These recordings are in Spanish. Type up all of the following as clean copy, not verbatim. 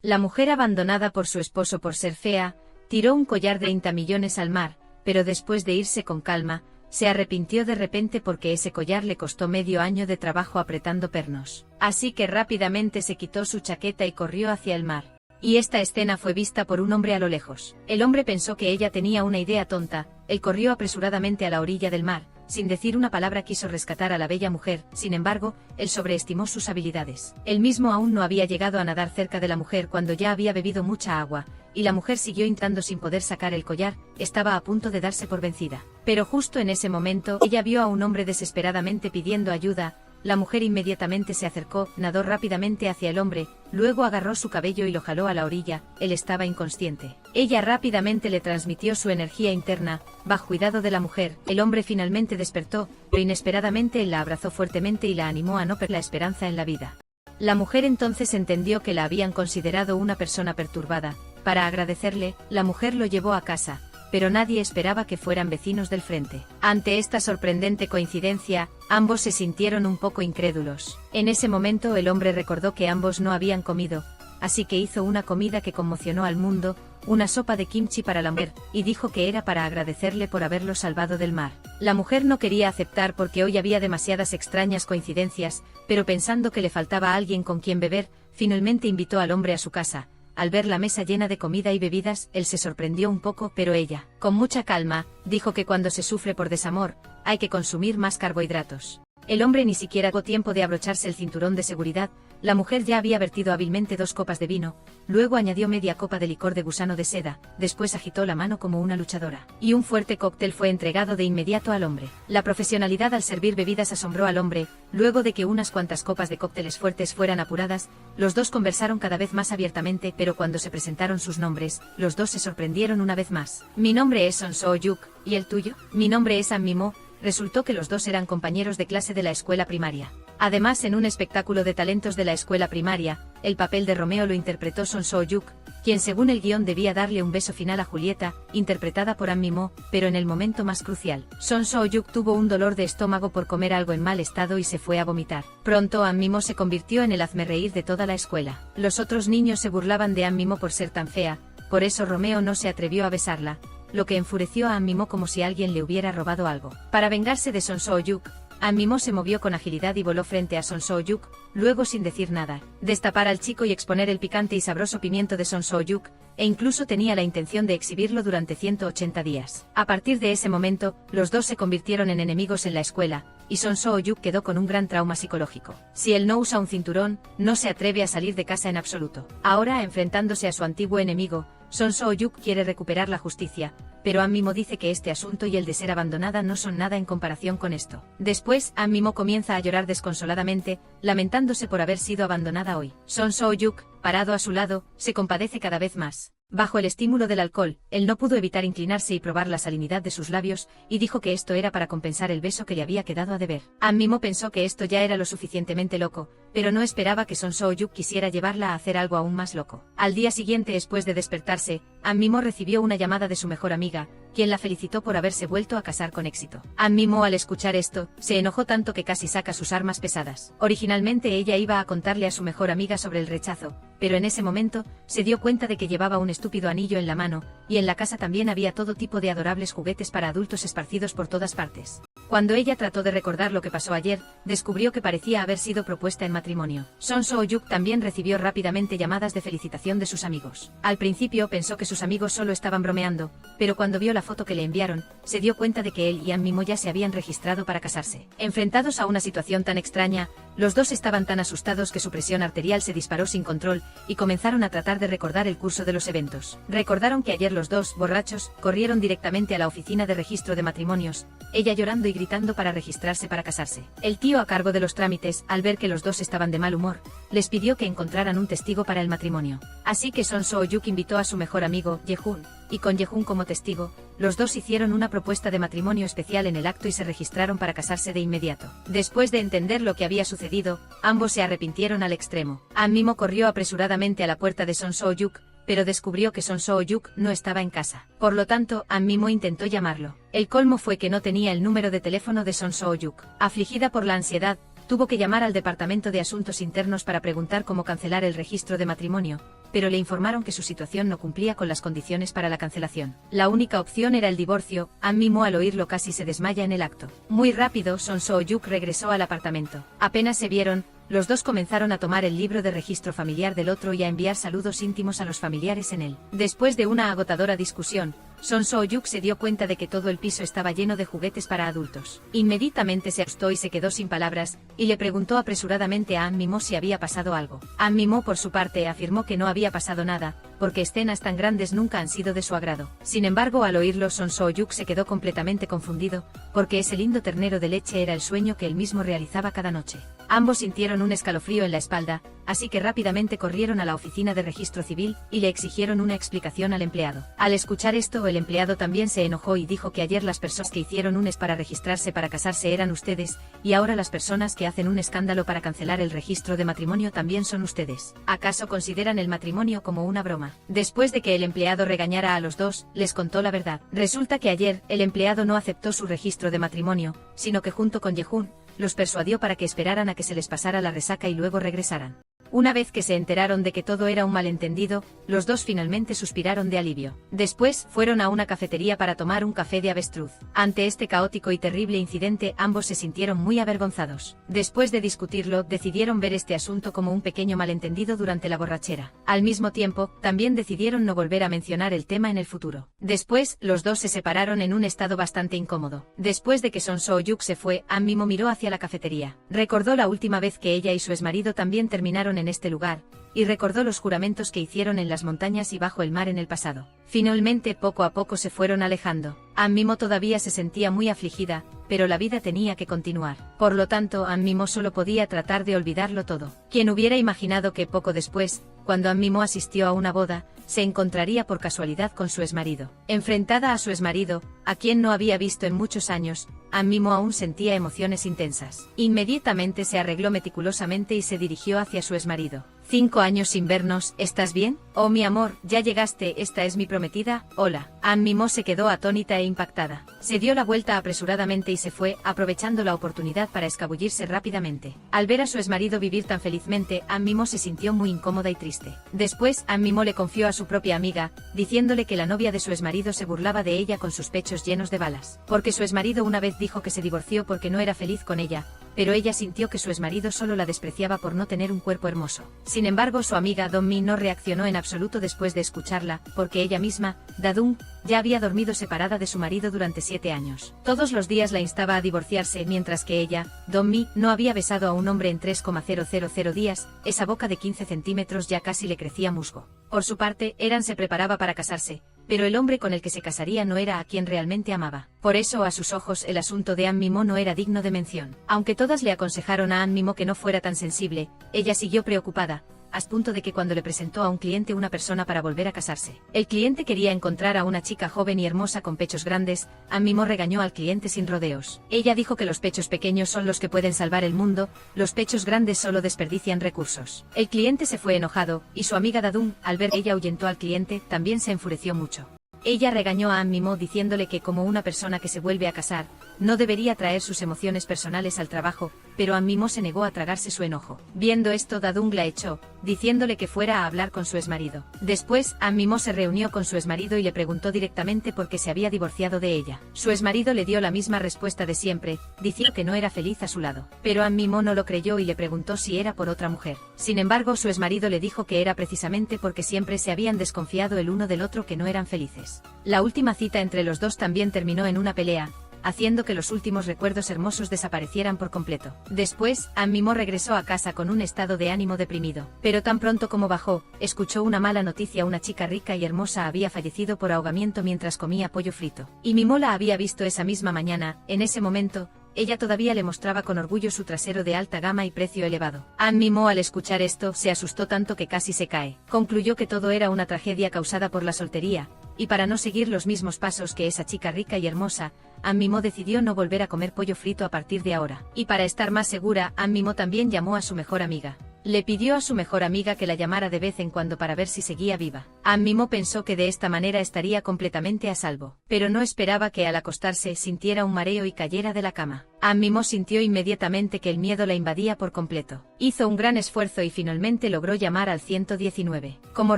La mujer, abandonada por su esposo por ser fea, tiró un collar de 30 millones al mar, pero después de irse con calma, se arrepintió de repente porque ese collar le costó medio año de trabajo apretando pernos. Así que rápidamente se quitó su chaqueta y corrió hacia el mar. Y esta escena fue vista por un hombre a lo lejos. El hombre pensó que ella tenía una idea tonta, él corrió apresuradamente a la orilla del mar, sin decir una palabra quiso rescatar a la bella mujer, sin embargo, él sobreestimó sus habilidades. Él mismo aún no había llegado a nadar cerca de la mujer cuando ya había bebido mucha agua, y la mujer siguió intentando sin poder sacar el collar, estaba a punto de darse por vencida. Pero justo en ese momento, ella vio a un hombre desesperadamente pidiendo ayuda. La mujer inmediatamente se acercó, nadó rápidamente hacia el hombre, luego agarró su cabello y lo jaló a la orilla, él estaba inconsciente. Ella rápidamente le transmitió su energía interna, bajo cuidado de la mujer, el hombre finalmente despertó, pero inesperadamente él la abrazó fuertemente y la animó a no perder la esperanza en la vida. La mujer entonces entendió que la habían considerado una persona perturbada. Para agradecerle, la mujer lo llevó a casa, pero nadie esperaba que fueran vecinos del frente. Ante esta sorprendente coincidencia, ambos se sintieron un poco incrédulos. En ese momento el hombre recordó que ambos no habían comido, así que hizo una comida que conmocionó al mundo, una sopa de kimchi para la mujer, y dijo que era para agradecerle por haberlo salvado del mar. La mujer no quería aceptar porque hoy había demasiadas extrañas coincidencias, pero pensando que le faltaba alguien con quien beber, finalmente invitó al hombre a su casa. Al ver la mesa llena de comida y bebidas, él se sorprendió un poco, pero ella, con mucha calma, dijo que cuando se sufre por desamor, hay que consumir más carbohidratos. El hombre ni siquiera tuvo tiempo de abrocharse el cinturón de seguridad, la mujer ya había vertido hábilmente 2 copas de vino, luego añadió media copa de licor de gusano de seda, después agitó la mano como una luchadora, y un fuerte cóctel fue entregado de inmediato al hombre. La profesionalidad al servir bebidas asombró al hombre, luego de que unas cuantas copas de cócteles fuertes fueran apuradas, los dos conversaron cada vez más abiertamente, pero cuando se presentaron sus nombres, los dos se sorprendieron una vez más. Mi nombre es Son So-yuk, ¿y el tuyo? Mi nombre es An Mi-mo. Resultó que los dos eran compañeros de clase de la escuela primaria. Además, en un espectáculo de talentos de la escuela primaria, el papel de Romeo lo interpretó Son So-yuk, quien según el guión debía darle un beso final a Julieta, interpretada por An Mi-mo, pero en el momento más crucial, Son So-yuk tuvo un dolor de estómago por comer algo en mal estado y se fue a vomitar. Pronto An Mi-mo se convirtió en el hazmerreír de toda la escuela. Los otros niños se burlaban de An Mi-mo por ser tan fea, por eso Romeo no se atrevió a besarla, lo que enfureció a An Mi-mo como si alguien le hubiera robado algo. Para vengarse de Son So-yuk, An Mi-mo se movió con agilidad y voló frente a Son So-yuk, luego sin decir nada, destapar al chico y exponer el picante y sabroso pimiento de Son So-yuk, e incluso tenía la intención de exhibirlo durante 180 días. A partir de ese momento, los dos se convirtieron en enemigos en la escuela, y Son So-yuk quedó con un gran trauma psicológico. Si él no usa un cinturón, no se atreve a salir de casa en absoluto. Ahora, enfrentándose a su antiguo enemigo, Son So-yuk quiere recuperar la justicia, pero An Mi-mo dice que este asunto y el de ser abandonada no son nada en comparación con esto. Después, An Mi-mo comienza a llorar desconsoladamente, lamentándose por haber sido abandonada hoy. Son So-yuk, parado a su lado, se compadece cada vez más. Bajo el estímulo del alcohol, él no pudo evitar inclinarse y probar la salinidad de sus labios, y dijo que esto era para compensar el beso que le había quedado a deber. An Mi-mo pensó que esto ya era lo suficientemente loco, pero no esperaba que Son So-yuk quisiera llevarla a hacer algo aún más loco. Al día siguiente, después de despertarse, An Mi-mo recibió una llamada de su mejor amiga, quien la felicitó por haberse vuelto a casar con éxito. An Mi-mo, al escuchar esto, se enojó tanto que casi saca sus armas pesadas. Originalmente ella iba a contarle a su mejor amiga sobre el rechazo, pero en ese momento, se dio cuenta de que llevaba un estúpido anillo en la mano, y en la casa también había todo tipo de adorables juguetes para adultos esparcidos por todas partes. Cuando ella trató de recordar lo que pasó ayer, descubrió que parecía haber sido propuesta en matrimonio. Son So-yuk también recibió rápidamente llamadas de felicitación de sus amigos. Al principio pensó que sus amigos solo estaban bromeando, pero cuando vio la foto que le enviaron, se dio cuenta de que él y An Mi-mo ya se habían registrado para casarse. Enfrentados a una situación tan extraña, los dos estaban tan asustados que su presión arterial se disparó sin control, y comenzaron a tratar de recordar el curso de los eventos. Recordaron que ayer los dos, borrachos, corrieron directamente a la oficina de registro de matrimonios, ella llorando y gritando para registrarse para casarse. El tío a cargo de los trámites, al ver que los dos estaban de mal humor, les pidió que encontraran un testigo para el matrimonio. Así que Son So-yuk invitó a su mejor amigo, Ye-hun, y con Ye-hun como testigo, los dos hicieron una propuesta de matrimonio especial en el acto y se registraron para casarse de inmediato. Después de entender lo que había sucedido, ambos se arrepintieron al extremo. An Mi-mo corrió apresuradamente a la puerta de Son So-yuk, pero descubrió que Son So-yuk no estaba en casa. Por lo tanto, An Mi-mo intentó llamarlo. El colmo fue que no tenía el número de teléfono de Son So-yuk. Afligida por la ansiedad, tuvo que llamar al Departamento de Asuntos Internos para preguntar cómo cancelar el registro de matrimonio, pero le informaron que su situación no cumplía con las condiciones para la cancelación. La única opción era el divorcio. An Mi-mo al oírlo casi se desmaya en el acto. Muy rápido, Son So-yuk regresó al apartamento. Apenas se vieron, los dos comenzaron a tomar el libro de registro familiar del otro y a enviar saludos íntimos a los familiares en él. Después de una agotadora discusión, Son So-yuk se dio cuenta de que todo el piso estaba lleno de juguetes para adultos. Inmediatamente se asustó y se quedó sin palabras, y le preguntó apresuradamente a An Mi-mo si había pasado algo. An Mi-mo por su parte afirmó que no había pasado nada, porque escenas tan grandes nunca han sido de su agrado. Sin embargo, al oírlo, Son So-yuk se quedó completamente confundido, porque ese lindo ternero de leche era el sueño que él mismo realizaba cada noche. Ambos sintieron un escalofrío en la espalda, así que rápidamente corrieron a la oficina de registro civil y le exigieron una explicación al empleado. Al escuchar esto, el empleado también se enojó y dijo que ayer las personas que hicieron un para registrarse para casarse eran ustedes, y ahora las personas que hacen un escándalo para cancelar el registro de matrimonio también son ustedes. ¿Acaso consideran el matrimonio como una broma? Después de que el empleado regañara a los dos, les contó la verdad. Resulta que ayer, el empleado no aceptó su registro de matrimonio, sino que junto con Yehun, los persuadió para que esperaran a que se les pasara la resaca y luego regresaran. Una vez que se enteraron de que todo era un malentendido, los dos finalmente suspiraron de alivio. Después, fueron a una cafetería para tomar un café de avestruz. Ante este caótico y terrible incidente, ambos se sintieron muy avergonzados. Después de discutirlo, decidieron ver este asunto como un pequeño malentendido durante la borrachera. Al mismo tiempo, también decidieron no volver a mencionar el tema en el futuro. Después, los dos se separaron en un estado bastante incómodo. Después de que Son So-yuk se fue, An Mi-mo miró hacia la cafetería. Recordó la última vez que ella y su exmarido también terminaron en este lugar, y recordó los juramentos que hicieron en las montañas y bajo el mar en el pasado. Finalmente, poco a poco se fueron alejando. An Mi-mo todavía se sentía muy afligida, pero la vida tenía que continuar. Por lo tanto, An Mi-mo solo podía tratar de olvidarlo todo. ¿Quién hubiera imaginado que poco después, cuando An Mi-mo asistió a una boda, se encontraría por casualidad con su exmarido? Enfrentada a su exmarido, a quien no había visto en muchos años, An Mi-mo aún sentía emociones intensas. Inmediatamente se arregló meticulosamente y se dirigió hacia su exmarido. 5 años sin vernos, ¿estás bien? Oh mi amor, ya llegaste, esta es mi prometida, hola. An Mi-mo se quedó atónita e impactada. Se dio la vuelta apresuradamente y se fue, aprovechando la oportunidad para escabullirse rápidamente. Al ver a su exmarido vivir tan felizmente, An Mi-mo se sintió muy incómoda y triste. Después, An Mi-mo le confió a su propia amiga, diciéndole que la novia de su exmarido se burlaba de ella con sus pechos llenos de balas. Porque su exmarido una vez dijo que se divorció porque no era feliz con ella, pero ella sintió que su exmarido solo la despreciaba por no tener un cuerpo hermoso. Sin embargo, su amiga Dong-mi no reaccionó en absoluto después de escucharla, porque ella misma, Da-dung, ya había dormido separada de su marido durante 7 años. Todos los días la instaba a divorciarse, mientras que ella, Dong-mi, no había besado a un hombre en 3,000 días, esa boca de 15 centímetros ya casi le crecía musgo. Por su parte, Eran se preparaba para casarse, pero el hombre con el que se casaría no era a quien realmente amaba. Por eso, a sus ojos, el asunto de An Mi-mo no era digno de mención. Aunque todas le aconsejaron a An Mi-mo que no fuera tan sensible, ella siguió preocupada, a punto de que cuando le presentó a un cliente una persona para volver a casarse. El cliente quería encontrar a una chica joven y hermosa con pechos grandes. An Mi-mo regañó al cliente sin rodeos. Ella dijo que los pechos pequeños son los que pueden salvar el mundo, los pechos grandes solo desperdician recursos. El cliente se fue enojado, y su amiga Da-dung, al ver que ella ahuyentó al cliente, también se enfureció mucho. Ella regañó a An Mi-mo diciéndole que como una persona que se vuelve a casar, no debería traer sus emociones personales al trabajo, pero An Mi-mo se negó a tragarse su enojo. Viendo esto, Da-dung la echó, diciéndole que fuera a hablar con su exmarido. Después, An Mi-mo se reunió con su exmarido y le preguntó directamente por qué se había divorciado de ella. Su exmarido le dio la misma respuesta de siempre, diciendo que no era feliz a su lado. Pero An Mi-mo no lo creyó y le preguntó si era por otra mujer. Sin embargo, su exmarido le dijo que era precisamente porque siempre se habían desconfiado el uno del otro que no eran felices. La última cita entre los dos también terminó en una pelea, haciendo que los últimos recuerdos hermosos desaparecieran por completo. Después, An Mi-mo regresó a casa con un estado de ánimo deprimido. Pero tan pronto como bajó, escuchó una mala noticia: una chica rica y hermosa había fallecido por ahogamiento mientras comía pollo frito. Y Mi-mo la había visto esa misma mañana. En ese momento, ella todavía le mostraba con orgullo su trasero de alta gama y precio elevado. An Mi-mo, al escuchar esto, se asustó tanto que casi se cae. Concluyó que todo era una tragedia causada por la soltería, y para no seguir los mismos pasos que esa chica rica y hermosa, An Mi-mo decidió no volver a comer pollo frito a partir de ahora. Y para estar más segura, An Mi-mo también llamó a su mejor amiga. Le pidió a su mejor amiga que la llamara de vez en cuando para ver si seguía viva. An Mimo pensó que de esta manera estaría completamente a salvo, pero no esperaba que al acostarse sintiera un mareo y cayera de la cama. An Mimo sintió inmediatamente que el miedo la invadía por completo. Hizo un gran esfuerzo y finalmente logró llamar al 119. Como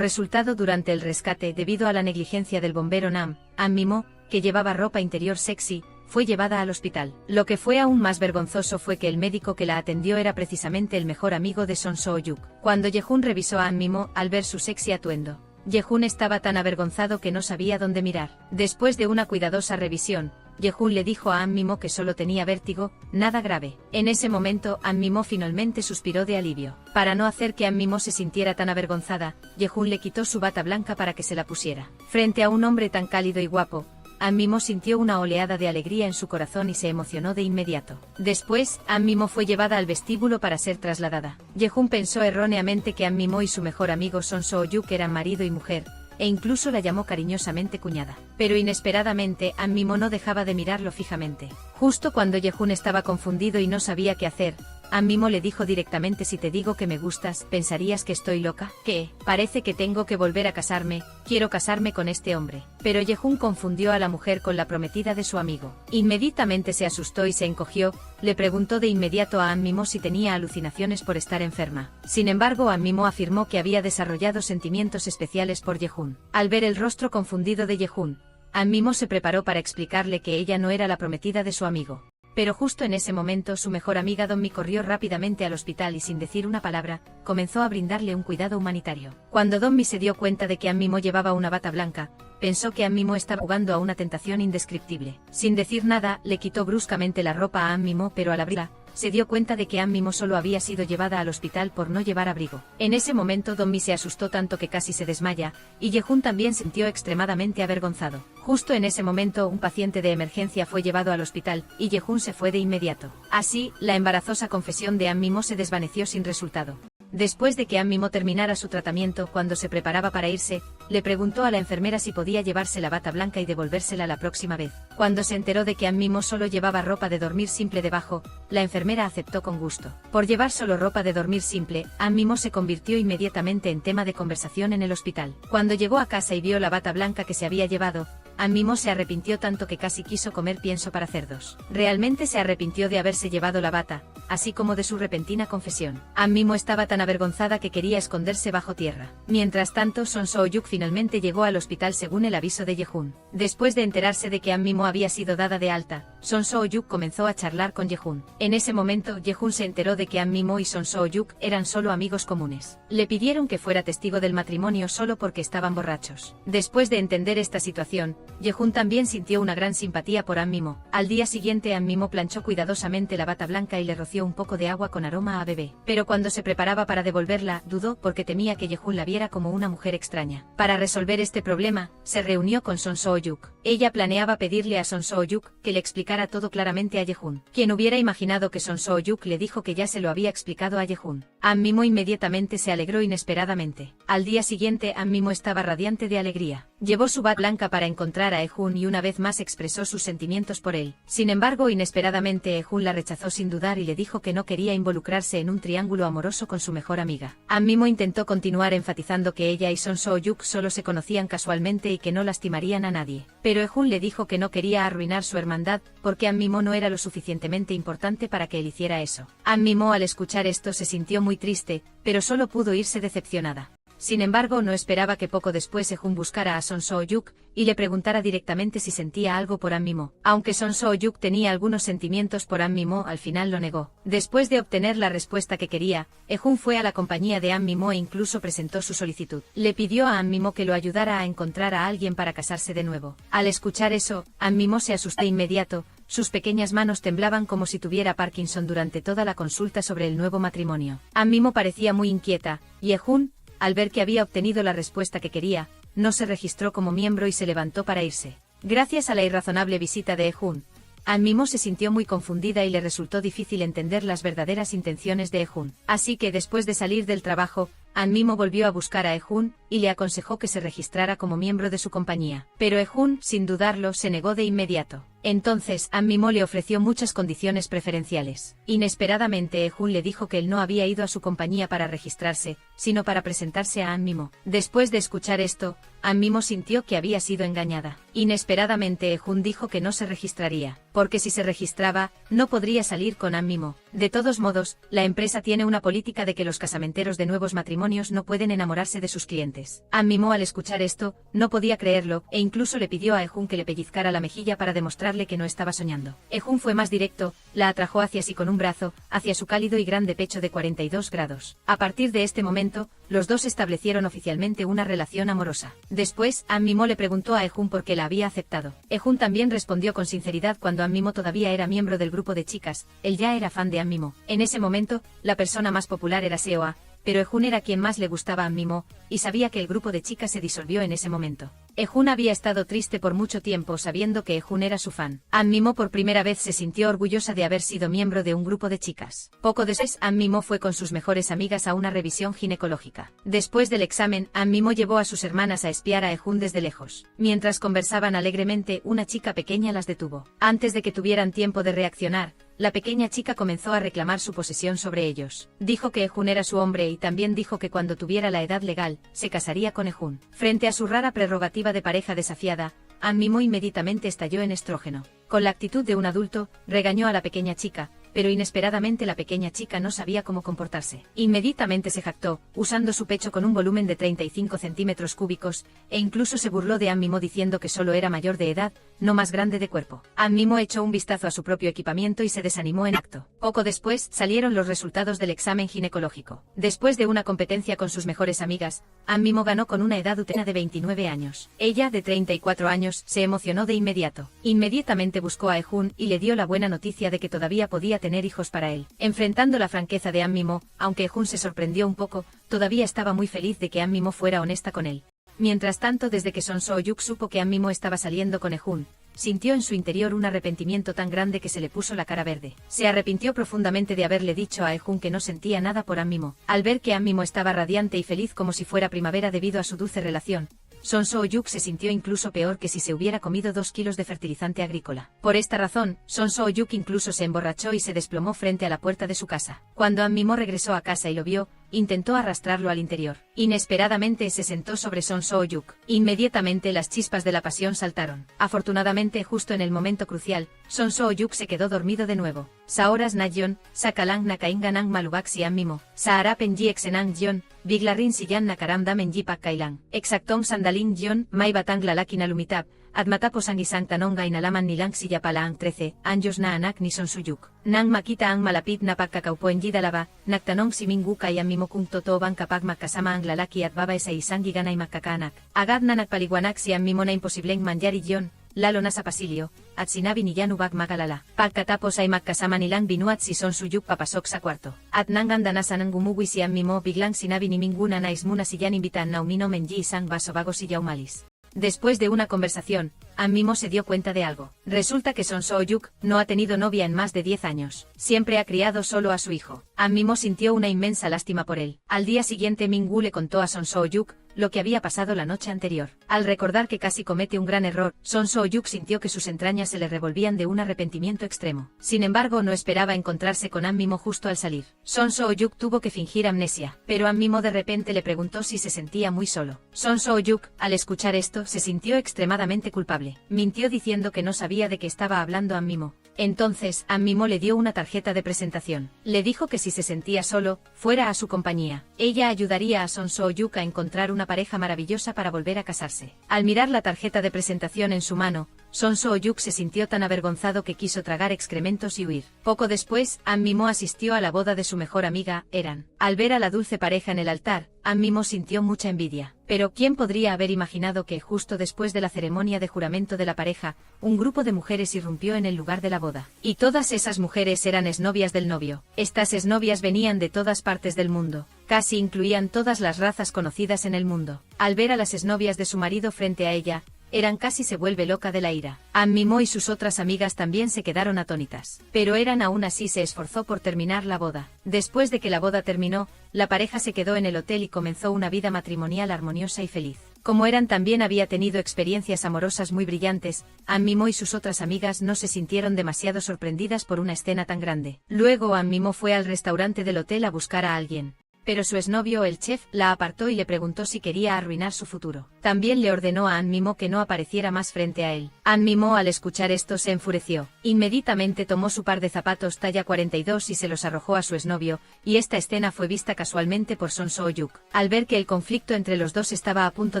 resultado, durante el rescate, debido a la negligencia del bombero Nam, An Mimo, que llevaba ropa interior sexy, fue llevada al hospital. Lo que fue aún más vergonzoso fue que el médico que la atendió era precisamente el mejor amigo de Son Soo-yuk. Cuando Yehun revisó a An Mimo al ver su sexy atuendo, Yehun estaba tan avergonzado que no sabía dónde mirar. Después de una cuidadosa revisión, Yehun le dijo a An Mimo que solo tenía vértigo, nada grave. En ese momento, An Mimo finalmente suspiró de alivio. Para no hacer que An Mimo se sintiera tan avergonzada, Yehun le quitó su bata blanca para que se la pusiera. Frente a un hombre tan cálido y guapo, An Mimo sintió una oleada de alegría en su corazón y se emocionó de inmediato. Después, An Mimo fue llevada al vestíbulo para ser trasladada. Yehun pensó erróneamente que An Mimo y su mejor amigo Son Soo-yuk eran marido y mujer, e incluso la llamó cariñosamente cuñada. Pero inesperadamente, An Mimo no dejaba de mirarlo fijamente. Justo cuando Yehun estaba confundido y no sabía qué hacer, An Mimo le dijo directamente: si te digo que me gustas, ¿pensarías que estoy loca? ¿Qué? Parece que tengo que volver a casarme, quiero casarme con este hombre. Pero Yehun confundió a la mujer con la prometida de su amigo. Inmediatamente se asustó y se encogió, le preguntó de inmediato a An Mimo si tenía alucinaciones por estar enferma. Sin embargo, An Mimo afirmó que había desarrollado sentimientos especiales por Yehun. Al ver el rostro confundido de Yehun, An Mimo se preparó para explicarle que ella no era la prometida de su amigo. Pero justo en ese momento su mejor amiga Donmi corrió rápidamente al hospital y sin decir una palabra, comenzó a brindarle un cuidado humanitario. Cuando Donmi se dio cuenta de que An Mimo llevaba una bata blanca, pensó que An Mimo estaba jugando a una tentación indescriptible. Sin decir nada, le quitó bruscamente la ropa a An Mimo, pero al abrirla, se dio cuenta de que An Mimo solo había sido llevada al hospital por no llevar abrigo. En ese momento Donmi se asustó tanto que casi se desmaya, y Yehun también se sintió extremadamente avergonzado. Justo en ese momento un paciente de emergencia fue llevado al hospital, y Yehun se fue de inmediato. Así, la embarazosa confesión de An Mimo se desvaneció sin resultado. Después de que An Mimo terminara su tratamiento, cuando se preparaba para irse, le preguntó a la enfermera si podía llevarse la bata blanca y devolvérsela la próxima vez. Cuando se enteró de que An Mimo solo llevaba ropa de dormir simple debajo, la enfermera aceptó con gusto. Por llevar solo ropa de dormir simple, An Mimo se convirtió inmediatamente en tema de conversación en el hospital. Cuando llegó a casa y vio la bata blanca que se había llevado, An Mimo se arrepintió tanto que casi quiso comer pienso para cerdos. Realmente se arrepintió de haberse llevado la bata, así como de su repentina confesión. An Mimo estaba tan avergonzada que quería esconderse bajo tierra. Mientras tanto, Son Soo-yuk finalmente llegó al hospital según el aviso de Yehun. Después de enterarse de que An Mimo había sido dada de alta, Son Soo-yuk comenzó a charlar con Yehun. En ese momento, Yehun se enteró de que An Mimo y Son Soo-yuk eran solo amigos comunes. Le pidieron que fuera testigo del matrimonio solo porque estaban borrachos. Después de entender esta situación, Yehun también sintió una gran simpatía por An Mimo. Al día siguiente, An Mimo planchó cuidadosamente la bata blanca y le roció un poco de agua con aroma a bebé. Pero cuando se preparaba para devolverla, dudó porque temía que Yehun la viera como una mujer extraña. Para resolver este problema, se reunió con Son Soo-yuk. Ella planeaba pedirle a Son Soo-yuk que le explicara todo claramente a Yehun. Quien hubiera imaginado que Son Soo-yuk le dijo que ya se lo había explicado a Yehun. An Mimo inmediatamente se alegró inesperadamente. Al día siguiente, An Mimo estaba radiante de alegría. Llevó su bata blanca para encontrar a Yehun y una vez más expresó sus sentimientos por él. Sin embargo, inesperadamente Yehun la rechazó sin dudar y le dijo que no quería involucrarse en un triángulo amoroso con su mejor amiga. An Mimo intentó continuar enfatizando que ella y Son Soo-yuk solo se conocían casualmente y que no lastimarían a nadie. Pero Yehun le dijo que no quería arruinar su hermandad, porque An Mimo no era lo suficientemente importante para que él hiciera eso. An Mimo al escuchar esto se sintió muy triste, pero solo pudo irse decepcionada. Sin embargo, no esperaba que poco después Yehun buscara a Son Soo-yuk y le preguntara directamente si sentía algo por An Mimo. Aunque Son Soo-yuk tenía algunos sentimientos por An Mimo, al final lo negó. Después de obtener la respuesta que quería, Yehun fue a la compañía de An Mimo e incluso presentó su solicitud. Le pidió a An Mimo que lo ayudara a encontrar a alguien para casarse de nuevo. Al escuchar eso, An Mimo se asustó de inmediato. Sus pequeñas manos temblaban como si tuviera Parkinson durante toda la consulta sobre el nuevo matrimonio. An Mimo parecía muy inquieta, y Yehun, al ver que había obtenido la respuesta que quería, no se registró como miembro y se levantó para irse. Gracias a la irrazonable visita de Yehun, An Mimo se sintió muy confundida y le resultó difícil entender las verdaderas intenciones de Yehun. Así que después de salir del trabajo, An Mimo volvió a buscar a Yehun y le aconsejó que se registrara como miembro de su compañía. Pero Yehun, sin dudarlo, se negó de inmediato. Entonces, An Mimo le ofreció muchas condiciones preferenciales. Inesperadamente, Ehun le dijo que él no había ido a su compañía para registrarse, sino para presentarse a An Mimo. Después de escuchar esto, An Mimo sintió que había sido engañada. Inesperadamente, Ehun dijo que no se registraría, porque si se registraba, no podría salir con An Mimo. De todos modos, la empresa tiene una política de que los casamenteros de nuevos matrimonios no pueden enamorarse de sus clientes. An Mimo, al escuchar esto, no podía creerlo, e incluso le pidió a Ehun que le pellizcara la mejilla para demostrarle que no estaba soñando. Ehun fue más directo, la atrajo hacia sí con un brazo, hacia su cálido y grande pecho de 42 grados. A partir de este momento, los dos establecieron oficialmente una relación amorosa. Después, An Mimo le preguntó a Ehun por qué la había aceptado. Ehun también respondió con sinceridad cuando An Mimo todavía era miembro del grupo de chicas, él ya era fan de An Mimo. En ese momento, la persona más popular era Seoa, pero Ehun era quien más le gustaba a An Mimo, y sabía que el grupo de chicas se disolvió en ese momento. Ehun había estado triste por mucho tiempo sabiendo que Ehun era su fan. An Mimo por primera vez se sintió orgullosa de haber sido miembro de un grupo de chicas. Poco después, An Mimo fue con sus mejores amigas a una revisión ginecológica. Después del examen, An Mimo llevó a sus hermanas a espiar a Ehun desde lejos. Mientras conversaban alegremente, una chica pequeña las detuvo. Antes de que tuvieran tiempo de reaccionar, la pequeña chica comenzó a reclamar su posesión sobre ellos. Dijo que Ehun era su hombre y también dijo que cuando tuviera la edad legal, se casaría con Ehun. Frente a su rara prerrogativa de pareja desafiada, An Mimo inmediatamente estalló en estrógeno. Con la actitud de un adulto, regañó a la pequeña chica, pero inesperadamente la pequeña chica no sabía cómo comportarse. Inmediatamente se jactó, usando su pecho con un volumen de 35 centímetros cúbicos, e incluso se burló de An Mimo diciendo que solo era mayor de edad, no más grande de cuerpo. An Mimo echó un vistazo a su propio equipamiento y se desanimó en acto. Poco después, salieron los resultados del examen ginecológico. Después de una competencia con sus mejores amigas, An Mimo ganó con una edad útera de 29 años. Ella, de 34 años, se emocionó de inmediato. Inmediatamente buscó a Ehun y le dio la buena noticia de que todavía podía tener hijos para él. Enfrentando la franqueza de An Mimo, aunque Ehun se sorprendió un poco, todavía estaba muy feliz de que An Mimo fuera honesta con él. Mientras tanto, desde que Son So-yuk supo que An Mimo estaba saliendo con Ehun, sintió en su interior un arrepentimiento tan grande que se le puso la cara verde. Se arrepintió profundamente de haberle dicho a Ehun que no sentía nada por An Mimo. Al ver que An Mimo estaba radiante y feliz como si fuera primavera debido a su dulce relación, Son So-yuk se sintió incluso peor que si se hubiera comido 2 kilos de fertilizante agrícola. Por esta razón, Son So-yuk incluso se emborrachó y se desplomó frente a la puerta de su casa. Cuando An Mimo regresó a casa y lo vio, intentó arrastrarlo al interior. Inesperadamente se sentó sobre Son So-yuk. Inmediatamente las chispas de la pasión saltaron. Afortunadamente, justo en el momento crucial, Son So-yuk se quedó dormido de nuevo. Saoras Nayeon, Sakalang Nakainganang Malubak si An Mimo, Saara Penji Exenang Jion, Biglarin Siyan Nakaram Damen Ji Pak Kailang, Exactong Sandaling Jion, Mai Batang Lalakin Alumitab, Admatapo Sangisang Tanonga Inalaman Nilang Siyapalaang 13, Anjos na Anak ni Son Suyuk, Nang Makita Ang Malapit na Pagkakaupo en Jidalaba, Naktanong Simingu Kay An Mimo Kung Toto Bang Kapag Magkasama Ang Lalaki at Baba Esa Isang Giganay Magkakaanak, Agad na Nagpaliguanak si An Mimo na Imposibleng Manjari Jion, Lalo nasa pasilyo, at sinabi ni Yan ubag magalala. Pagkatapos ay magkasama nilang binuat si Son Suyuk papasok sa kwarto. At nang gandanasan ang gumuwi si An Mimo biglang sinabi ni Minguna nais muna si Yan imbitan na uminom en isang vaso bago si ya umalis. Después de una conversación, An Mimo se dio cuenta de algo. Resulta que Son So-yuk no ha tenido novia en más de 10 años. Siempre ha criado solo a su hijo. An Mimo sintió una inmensa lástima por él. Al día siguiente Minggu le contó a Son So-yuk lo que había pasado la noche anterior. Al recordar que casi comete un gran error, Son So-yuk sintió que sus entrañas se le revolvían de un arrepentimiento extremo. Sin embargo, no esperaba encontrarse con An Mimo justo al salir. Son So-yuk tuvo que fingir amnesia, pero An Mimo de repente le preguntó si se sentía muy solo. Son So-yuk, al escuchar esto, se sintió extremadamente culpable. Mintió diciendo que no sabía de qué estaba hablando An Mimo. Entonces, An Mimo le dio una tarjeta de presentación. Le dijo que si se sentía solo, fuera a su compañía. Ella ayudaría a Son So-yuk a encontrar una pareja maravillosa para volver a casarse. Al mirar la tarjeta de presentación en su mano, Son So-yuk se sintió tan avergonzado que quiso tragar excrementos y huir. Poco después, An Mimo asistió a la boda de su mejor amiga, Eran. Al ver a la dulce pareja en el altar, An Mimo sintió mucha envidia. Pero ¿quién podría haber imaginado que justo después de la ceremonia de juramento de la pareja, un grupo de mujeres irrumpió en el lugar de la boda? Y todas esas mujeres eran exnovias del novio. Estas exnovias venían de todas partes del mundo. Casi incluían todas las razas conocidas en el mundo. Al ver a las exnovias de su marido frente a ella, Eran casi se vuelve loca de la ira. An Mimo y sus otras amigas también se quedaron atónitas. Pero Eran aún así se esforzó por terminar la boda. Después de que la boda terminó, la pareja se quedó en el hotel y comenzó una vida matrimonial armoniosa y feliz. Como Eran también había tenido experiencias amorosas muy brillantes, An Mi Mo y sus otras amigas no se sintieron demasiado sorprendidas por una escena tan grande. Luego An Mi Mo fue al restaurante del hotel a buscar a alguien. Pero su exnovio, el chef, la apartó y le preguntó si quería arruinar su futuro. También le ordenó a An Mi Mo que no apareciera más frente a él. An Mi Mo al escuchar esto se enfureció. Inmediatamente tomó su par de zapatos talla 42 y se los arrojó a su exnovio, y esta escena fue vista casualmente por Son So-hyuk. Al ver que el conflicto entre los dos estaba a punto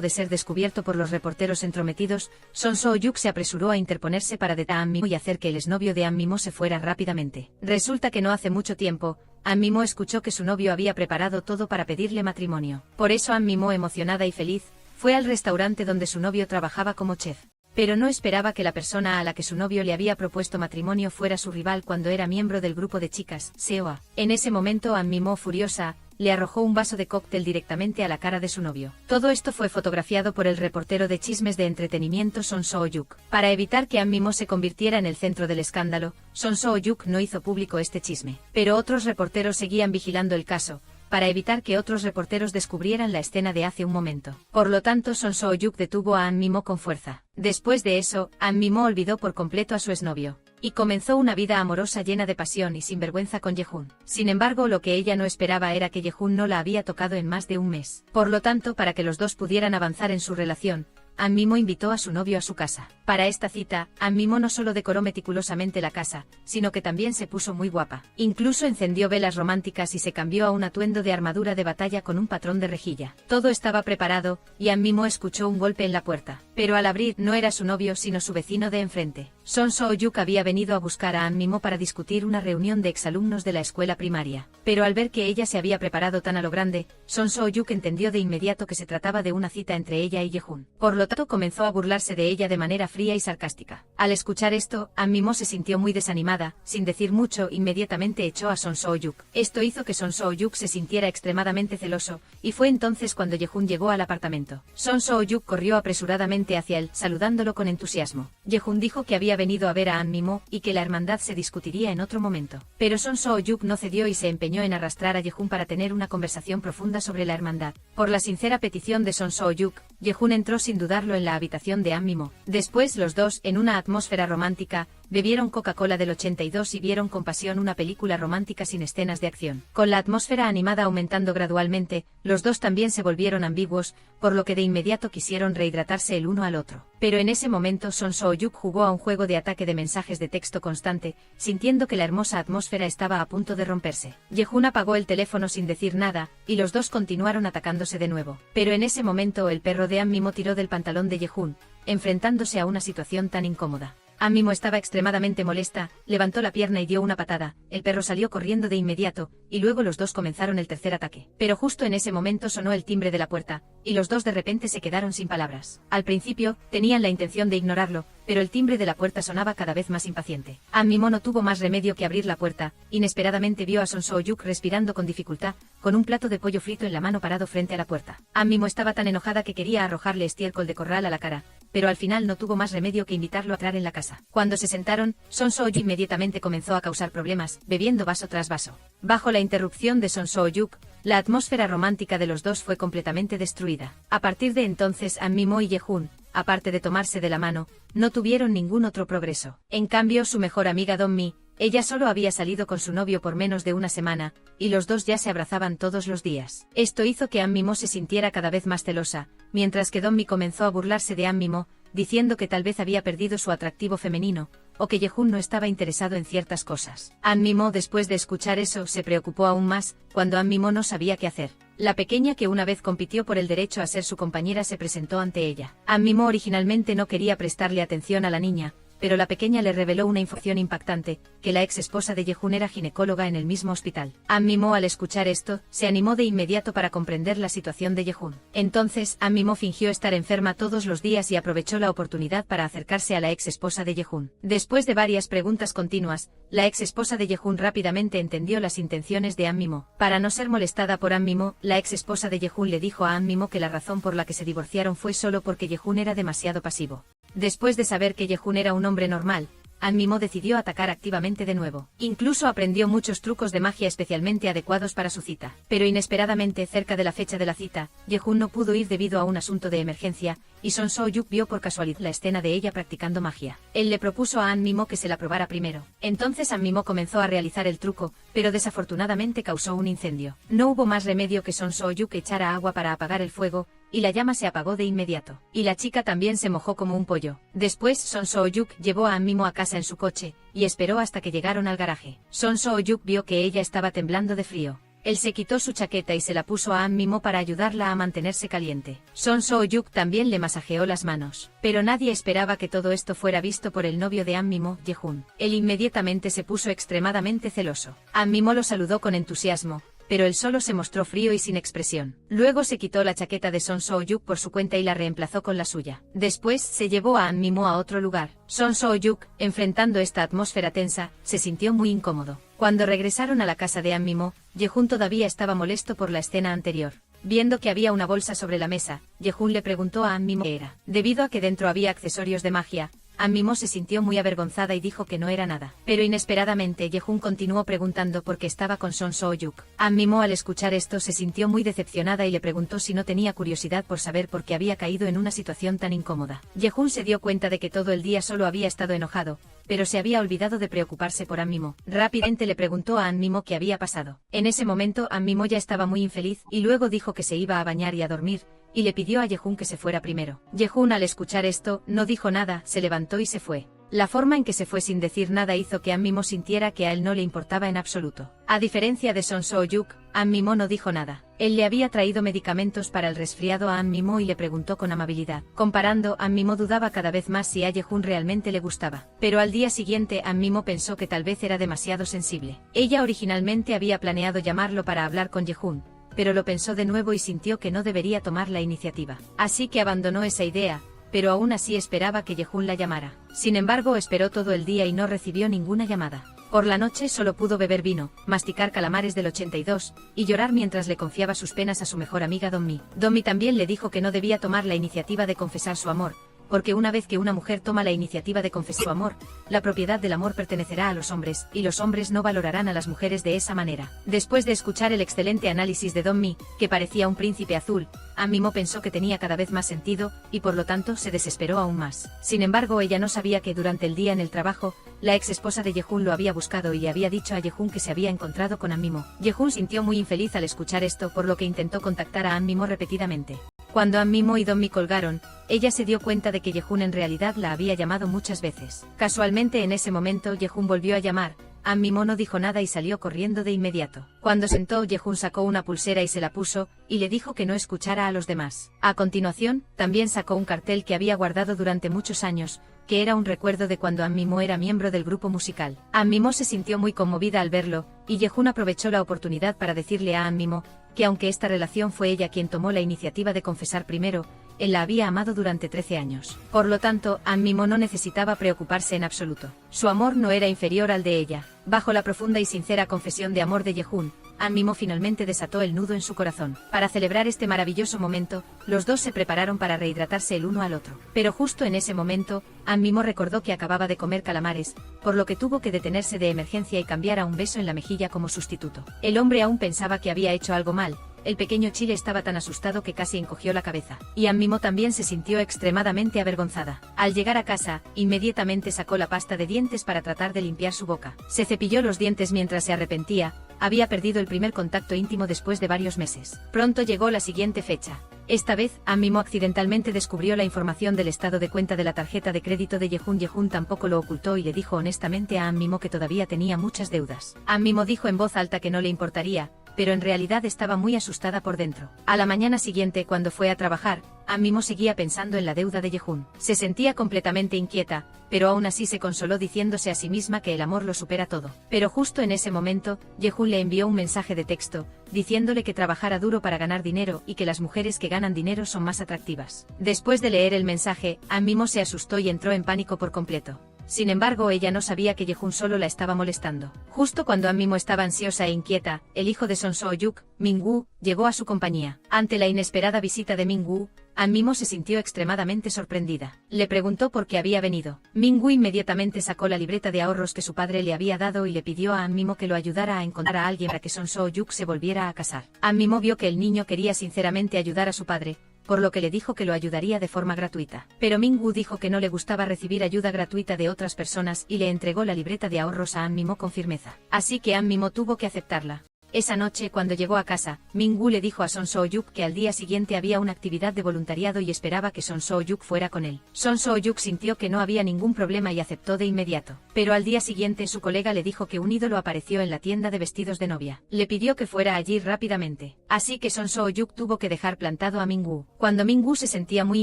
de ser descubierto por los reporteros entrometidos, Son So-hyuk se apresuró a interponerse para detener a An Mi Mo y hacer que el exnovio de An Mi Mo se fuera rápidamente. Resulta que no hace mucho tiempo, An Mi Mo escuchó que su novio había preparado todo para pedirle matrimonio. Por eso An Mi Mo, emocionada y feliz, fue al restaurante donde su novio trabajaba como chef. Pero no esperaba que la persona a la que su novio le había propuesto matrimonio fuera su rival cuando era miembro del grupo de chicas, Seoa. En ese momento An Mi Mo, furiosa, le arrojó un vaso de cóctel directamente a la cara de su novio. Todo esto fue fotografiado por el reportero de chismes de entretenimiento Son So-hyuk. Para evitar que An Mi Mo se convirtiera en el centro del escándalo, Son So-hyuk no hizo público este chisme. Pero otros reporteros seguían vigilando el caso, para evitar que otros reporteros descubrieran la escena de hace un momento. Por lo tanto, Son So-hyuk detuvo a An Mi Mo con fuerza. Después de eso, An Mi Mo olvidó por completo a su exnovio y comenzó una vida amorosa llena de pasión y sin vergüenza con Yehun. Sin embargo, lo que ella no esperaba era que Yehun no la había tocado en más de un mes. Por lo tanto, para que los dos pudieran avanzar en su relación, An Mi Mo invitó a su novio a su casa. Para esta cita, An Mi Mo no solo decoró meticulosamente la casa, sino que también se puso muy guapa. Incluso encendió velas románticas y se cambió a un atuendo de armadura de batalla con un patrón de rejilla. Todo estaba preparado, y An Mi Mo escuchó un golpe en la puerta. Pero al abrir, no era su novio sino su vecino de enfrente. Son So-hyuk había venido a buscar a An Mi Mo para discutir una reunión de exalumnos de la escuela primaria. Pero al ver que ella se había preparado tan a lo grande, Son So-hyuk entendió de inmediato que se trataba de una cita entre ella y Yehun. Por lo tanto, comenzó a burlarse de ella de manera fría y sarcástica. Al escuchar esto, An Mi Mo se sintió muy desanimada. Sin decir mucho, inmediatamente echó a Son So-hyuk. Esto hizo que Son So-hyuk se sintiera extremadamente celoso, y fue entonces cuando Yehun llegó al apartamento. Son So-hyuk corrió apresuradamente hacia él, saludándolo con entusiasmo. Yehun dijo que había venido a ver a An Mi Mo y que la hermandad se discutiría en otro momento. Pero Son So-hyuk no cedió y se empeñó en arrastrar a Yehun para tener una conversación profunda sobre la hermandad. Por la sincera petición de Son So-hyuk, Yehun entró sin dudarlo en la habitación de An Mi Mo. Después los dos, en una atmósfera romántica, bebieron Coca-Cola del 82 y vieron con pasión una película romántica sin escenas de acción. Con la atmósfera animada aumentando gradualmente, los dos también se volvieron ambiguos, por lo que de inmediato quisieron rehidratarse el uno al otro. Pero en ese momento Son So-hyuk jugó a un juego de ataque de mensajes de texto constante, sintiendo que la hermosa atmósfera estaba a punto de romperse. Yehun apagó el teléfono sin decir nada, y los dos continuaron atacándose de nuevo. Pero en ese momento el perro de An Mi Mo tiró del pantalón de Yehun, enfrentándose a una situación tan incómoda. An Mi Mo estaba extremadamente molesta, levantó la pierna y dio una patada, el perro salió corriendo de inmediato, y luego los dos comenzaron el tercer ataque. Pero justo en ese momento sonó el timbre de la puerta, y los dos de repente se quedaron sin palabras. Al principio, tenían la intención de ignorarlo, pero el timbre de la puerta sonaba cada vez más impaciente. An Mi Mo no tuvo más remedio que abrir la puerta. Inesperadamente vio a Son So-hyuk respirando con dificultad, con un plato de pollo frito en la mano parado frente a la puerta. An Mi Mo estaba tan enojada que quería arrojarle estiércol de corral a la cara, pero al final no tuvo más remedio que invitarlo a entrar en la casa. Cuando se sentaron, Son So-hyuk inmediatamente comenzó a causar problemas, bebiendo vaso tras vaso. Bajo la interrupción de Son So-hyuk, la atmósfera romántica de los dos fue completamente destruida. A partir de entonces An Mi Mo y Yehun, aparte de tomarse de la mano, no tuvieron ningún otro progreso. En cambio, su mejor amiga Don-mi, ella solo había salido con su novio por menos de una semana, y los dos ya se abrazaban todos los días. Esto hizo que An Mi Mo se sintiera cada vez más celosa, mientras que Don-mi comenzó a burlarse de An Mi Mo, diciendo que tal vez había perdido su atractivo femenino, o que Yehun no estaba interesado en ciertas cosas. An Mi Mo, después de escuchar eso, se preocupó aún más, cuando An Mi Mo no sabía qué hacer. La pequeña que una vez compitió por el derecho a ser su compañera se presentó ante ella. An Mi Mo originalmente no quería prestarle atención a la niña, pero la pequeña le reveló una información impactante, que la ex esposa de Yehun era ginecóloga en el mismo hospital. An Mi Mo, al escuchar esto, se animó de inmediato para comprender la situación de Yehun. Entonces, An Mi Mo fingió estar enferma todos los días y aprovechó la oportunidad para acercarse a la ex esposa de Yehun. Después de varias preguntas continuas, la ex esposa de Yehun rápidamente entendió las intenciones de An Mi Mo. Para no ser molestada por An Mi Mo, la ex esposa de Yehun le dijo a An Mi Mo que la razón por la que se divorciaron fue solo porque Yehun era demasiado pasivo. Después de saber que Yehun era un hombre normal, An Mimo decidió atacar activamente de nuevo. Incluso aprendió muchos trucos de magia especialmente adecuados para su cita. Pero inesperadamente, cerca de la fecha de la cita, Yehun no pudo ir debido a un asunto de emergencia, y Son So-yuk vio por casualidad la escena de ella practicando magia. Él le propuso a An Mimo que se la probara primero. Entonces An Mimo comenzó a realizar el truco, pero desafortunadamente causó un incendio. No hubo más remedio que Son So-yuk echara agua para apagar el fuego, y la llama se apagó de inmediato. Y la chica también se mojó como un pollo. Después Son So-yuk llevó a An Mimo a casa en su coche, y esperó hasta que llegaron al garaje. Son So-yuk vio que ella estaba temblando de frío. Él se quitó su chaqueta y se la puso a An Mimo para ayudarla a mantenerse caliente. Son So-yuk también le masajeó las manos. Pero nadie esperaba que todo esto fuera visto por el novio de An Mimo, Yehun. Él inmediatamente se puso extremadamente celoso. An Mimo lo saludó con entusiasmo, pero él solo se mostró frío y sin expresión. Luego se quitó la chaqueta de Son So-yuk por su cuenta y la reemplazó con la suya. Después se llevó a An Mimo a otro lugar. Son So-yuk, enfrentando esta atmósfera tensa, se sintió muy incómodo. Cuando regresaron a la casa de An Mimo, Yehun todavía estaba molesto por la escena anterior. Viendo que había una bolsa sobre la mesa, Yehun le preguntó a An Mimo qué era. Debido a que dentro había accesorios de magia, An Mimo se sintió muy avergonzada y dijo que no era nada. Pero inesperadamente Yehun continuó preguntando por qué estaba con Son So-yuk. An Mimo al escuchar esto se sintió muy decepcionada y le preguntó si no tenía curiosidad por saber por qué había caído en una situación tan incómoda. Yehun se dio cuenta de que todo el día solo había estado enojado, pero se había olvidado de preocuparse por An Mimo. Rápidamente le preguntó a An Mimo qué había pasado. En ese momento An Mimo ya estaba muy infeliz y luego dijo que se iba a bañar y a dormir, y le pidió a Yehun que se fuera primero. Yehun al escuchar esto, no dijo nada, se levantó y se fue. La forma en que se fue sin decir nada hizo que An Mimo sintiera que a él no le importaba en absoluto. A diferencia de Son So-yuk, An Mimo no dijo nada. Él le había traído medicamentos para el resfriado a An Mimo y le preguntó con amabilidad. Comparando, An Mimo dudaba cada vez más si a Yehun realmente le gustaba. Pero al día siguiente An Mimo pensó que tal vez era demasiado sensible. Ella originalmente había planeado llamarlo para hablar con Yehun, pero lo pensó de nuevo y sintió que no debería tomar la iniciativa. Así que abandonó esa idea, pero aún así esperaba que Yehun la llamara. Sin embargo, esperó todo el día y no recibió ninguna llamada. Por la noche solo pudo beber vino, masticar calamares del 82, y llorar mientras le confiaba sus penas a su mejor amiga Donmi. Donmi también le dijo que no debía tomar la iniciativa de confesar su amor, porque una vez que una mujer toma la iniciativa de confesar su amor, la propiedad del amor pertenecerá a los hombres, y los hombres no valorarán a las mujeres de esa manera. Después de escuchar el excelente análisis de Donmi, que parecía un príncipe azul, An Mimo pensó que tenía cada vez más sentido, y por lo tanto se desesperó aún más. Sin embargo, ella no sabía que durante el día en el trabajo, la ex esposa de Yehun lo había buscado y le había dicho a Yehun que se había encontrado con An Mimo. Yehun sintió muy infeliz al escuchar esto, por lo que intentó contactar a An Mimo repetidamente. Cuando An Mimo y Donmi colgaron, ella se dio cuenta de que Yehun en realidad la había llamado muchas veces. Casualmente en ese momento Yehun volvió a llamar. An Mimo no dijo nada y salió corriendo de inmediato. Cuando sentó, Yehun sacó una pulsera y se la puso, y le dijo que no escuchara a los demás. A continuación, también sacó un cartel que había guardado durante muchos años, que era un recuerdo de cuando An Mimo era miembro del grupo musical. An Mimo se sintió muy conmovida al verlo, y Yehun aprovechó la oportunidad para decirle a An Mimo que aunque esta relación fue ella quien tomó la iniciativa de confesar primero, él la había amado durante 13 años. Por lo tanto, An Mimo no necesitaba preocuparse en absoluto. Su amor no era inferior al de ella. Bajo la profunda y sincera confesión de amor de Yehun, An Mimo finalmente desató el nudo en su corazón. Para celebrar este maravilloso momento, los dos se prepararon para rehidratarse el uno al otro. Pero justo en ese momento, An Mimo recordó que acababa de comer calamares, por lo que tuvo que detenerse de emergencia y cambiar a un beso en la mejilla como sustituto. El hombre aún pensaba que había hecho algo mal. El pequeño Chile estaba tan asustado que casi encogió la cabeza. Y An Mimo también se sintió extremadamente avergonzada. Al llegar a casa, inmediatamente sacó la pasta de dientes para tratar de limpiar su boca. Se cepilló los dientes mientras se arrepentía. Había perdido el primer contacto íntimo después de varios meses. Pronto llegó la siguiente fecha. Esta vez, An Mimo accidentalmente descubrió la información del estado de cuenta de la tarjeta de crédito de Yehun. Yehun tampoco lo ocultó y le dijo honestamente a An Mimo que todavía tenía muchas deudas. An Mimo dijo en voz alta que no le importaría, pero en realidad estaba muy asustada por dentro. A la mañana siguiente, cuando fue a trabajar, An Mimo seguía pensando en la deuda de Yehun. Se sentía completamente inquieta, pero aún así se consoló diciéndose a sí misma que el amor lo supera todo. Pero justo en ese momento, Yehun le envió un mensaje de texto, diciéndole que trabajara duro para ganar dinero y que las mujeres que ganan dinero son más atractivas. Después de leer el mensaje, An Mimo se asustó y entró en pánico por completo. Sin embargo, ella no sabía que Yehun solo la estaba molestando. Justo cuando An Mimo estaba ansiosa e inquieta, el hijo de Son So-yuk, Min-woo, llegó a su compañía. Ante la inesperada visita de Min-woo, An Mimo se sintió extremadamente sorprendida. Le preguntó por qué había venido. Min-woo inmediatamente sacó la libreta de ahorros que su padre le había dado y le pidió a An Mimo que lo ayudara a encontrar a alguien para que Son So-yuk se volviera a casar. An Mimo vio que el niño quería sinceramente ayudar a su padre, por lo que le dijo que lo ayudaría de forma gratuita. Pero Min-woo dijo que no le gustaba recibir ayuda gratuita de otras personas y le entregó la libreta de ahorros a An Mimo con firmeza. Así que An Mimo tuvo que aceptarla. Esa noche, cuando llegó a casa, Min-woo le dijo a Son So-yuk que al día siguiente había una actividad de voluntariado y esperaba que Son So-yuk fuera con él. Son So-yuk sintió que no había ningún problema y aceptó de inmediato. Pero al día siguiente su colega le dijo que un ídolo apareció en la tienda de vestidos de novia. Le pidió que fuera allí rápidamente. Así que Son So-yuk tuvo que dejar plantado a Min-woo. Cuando Min-woo se sentía muy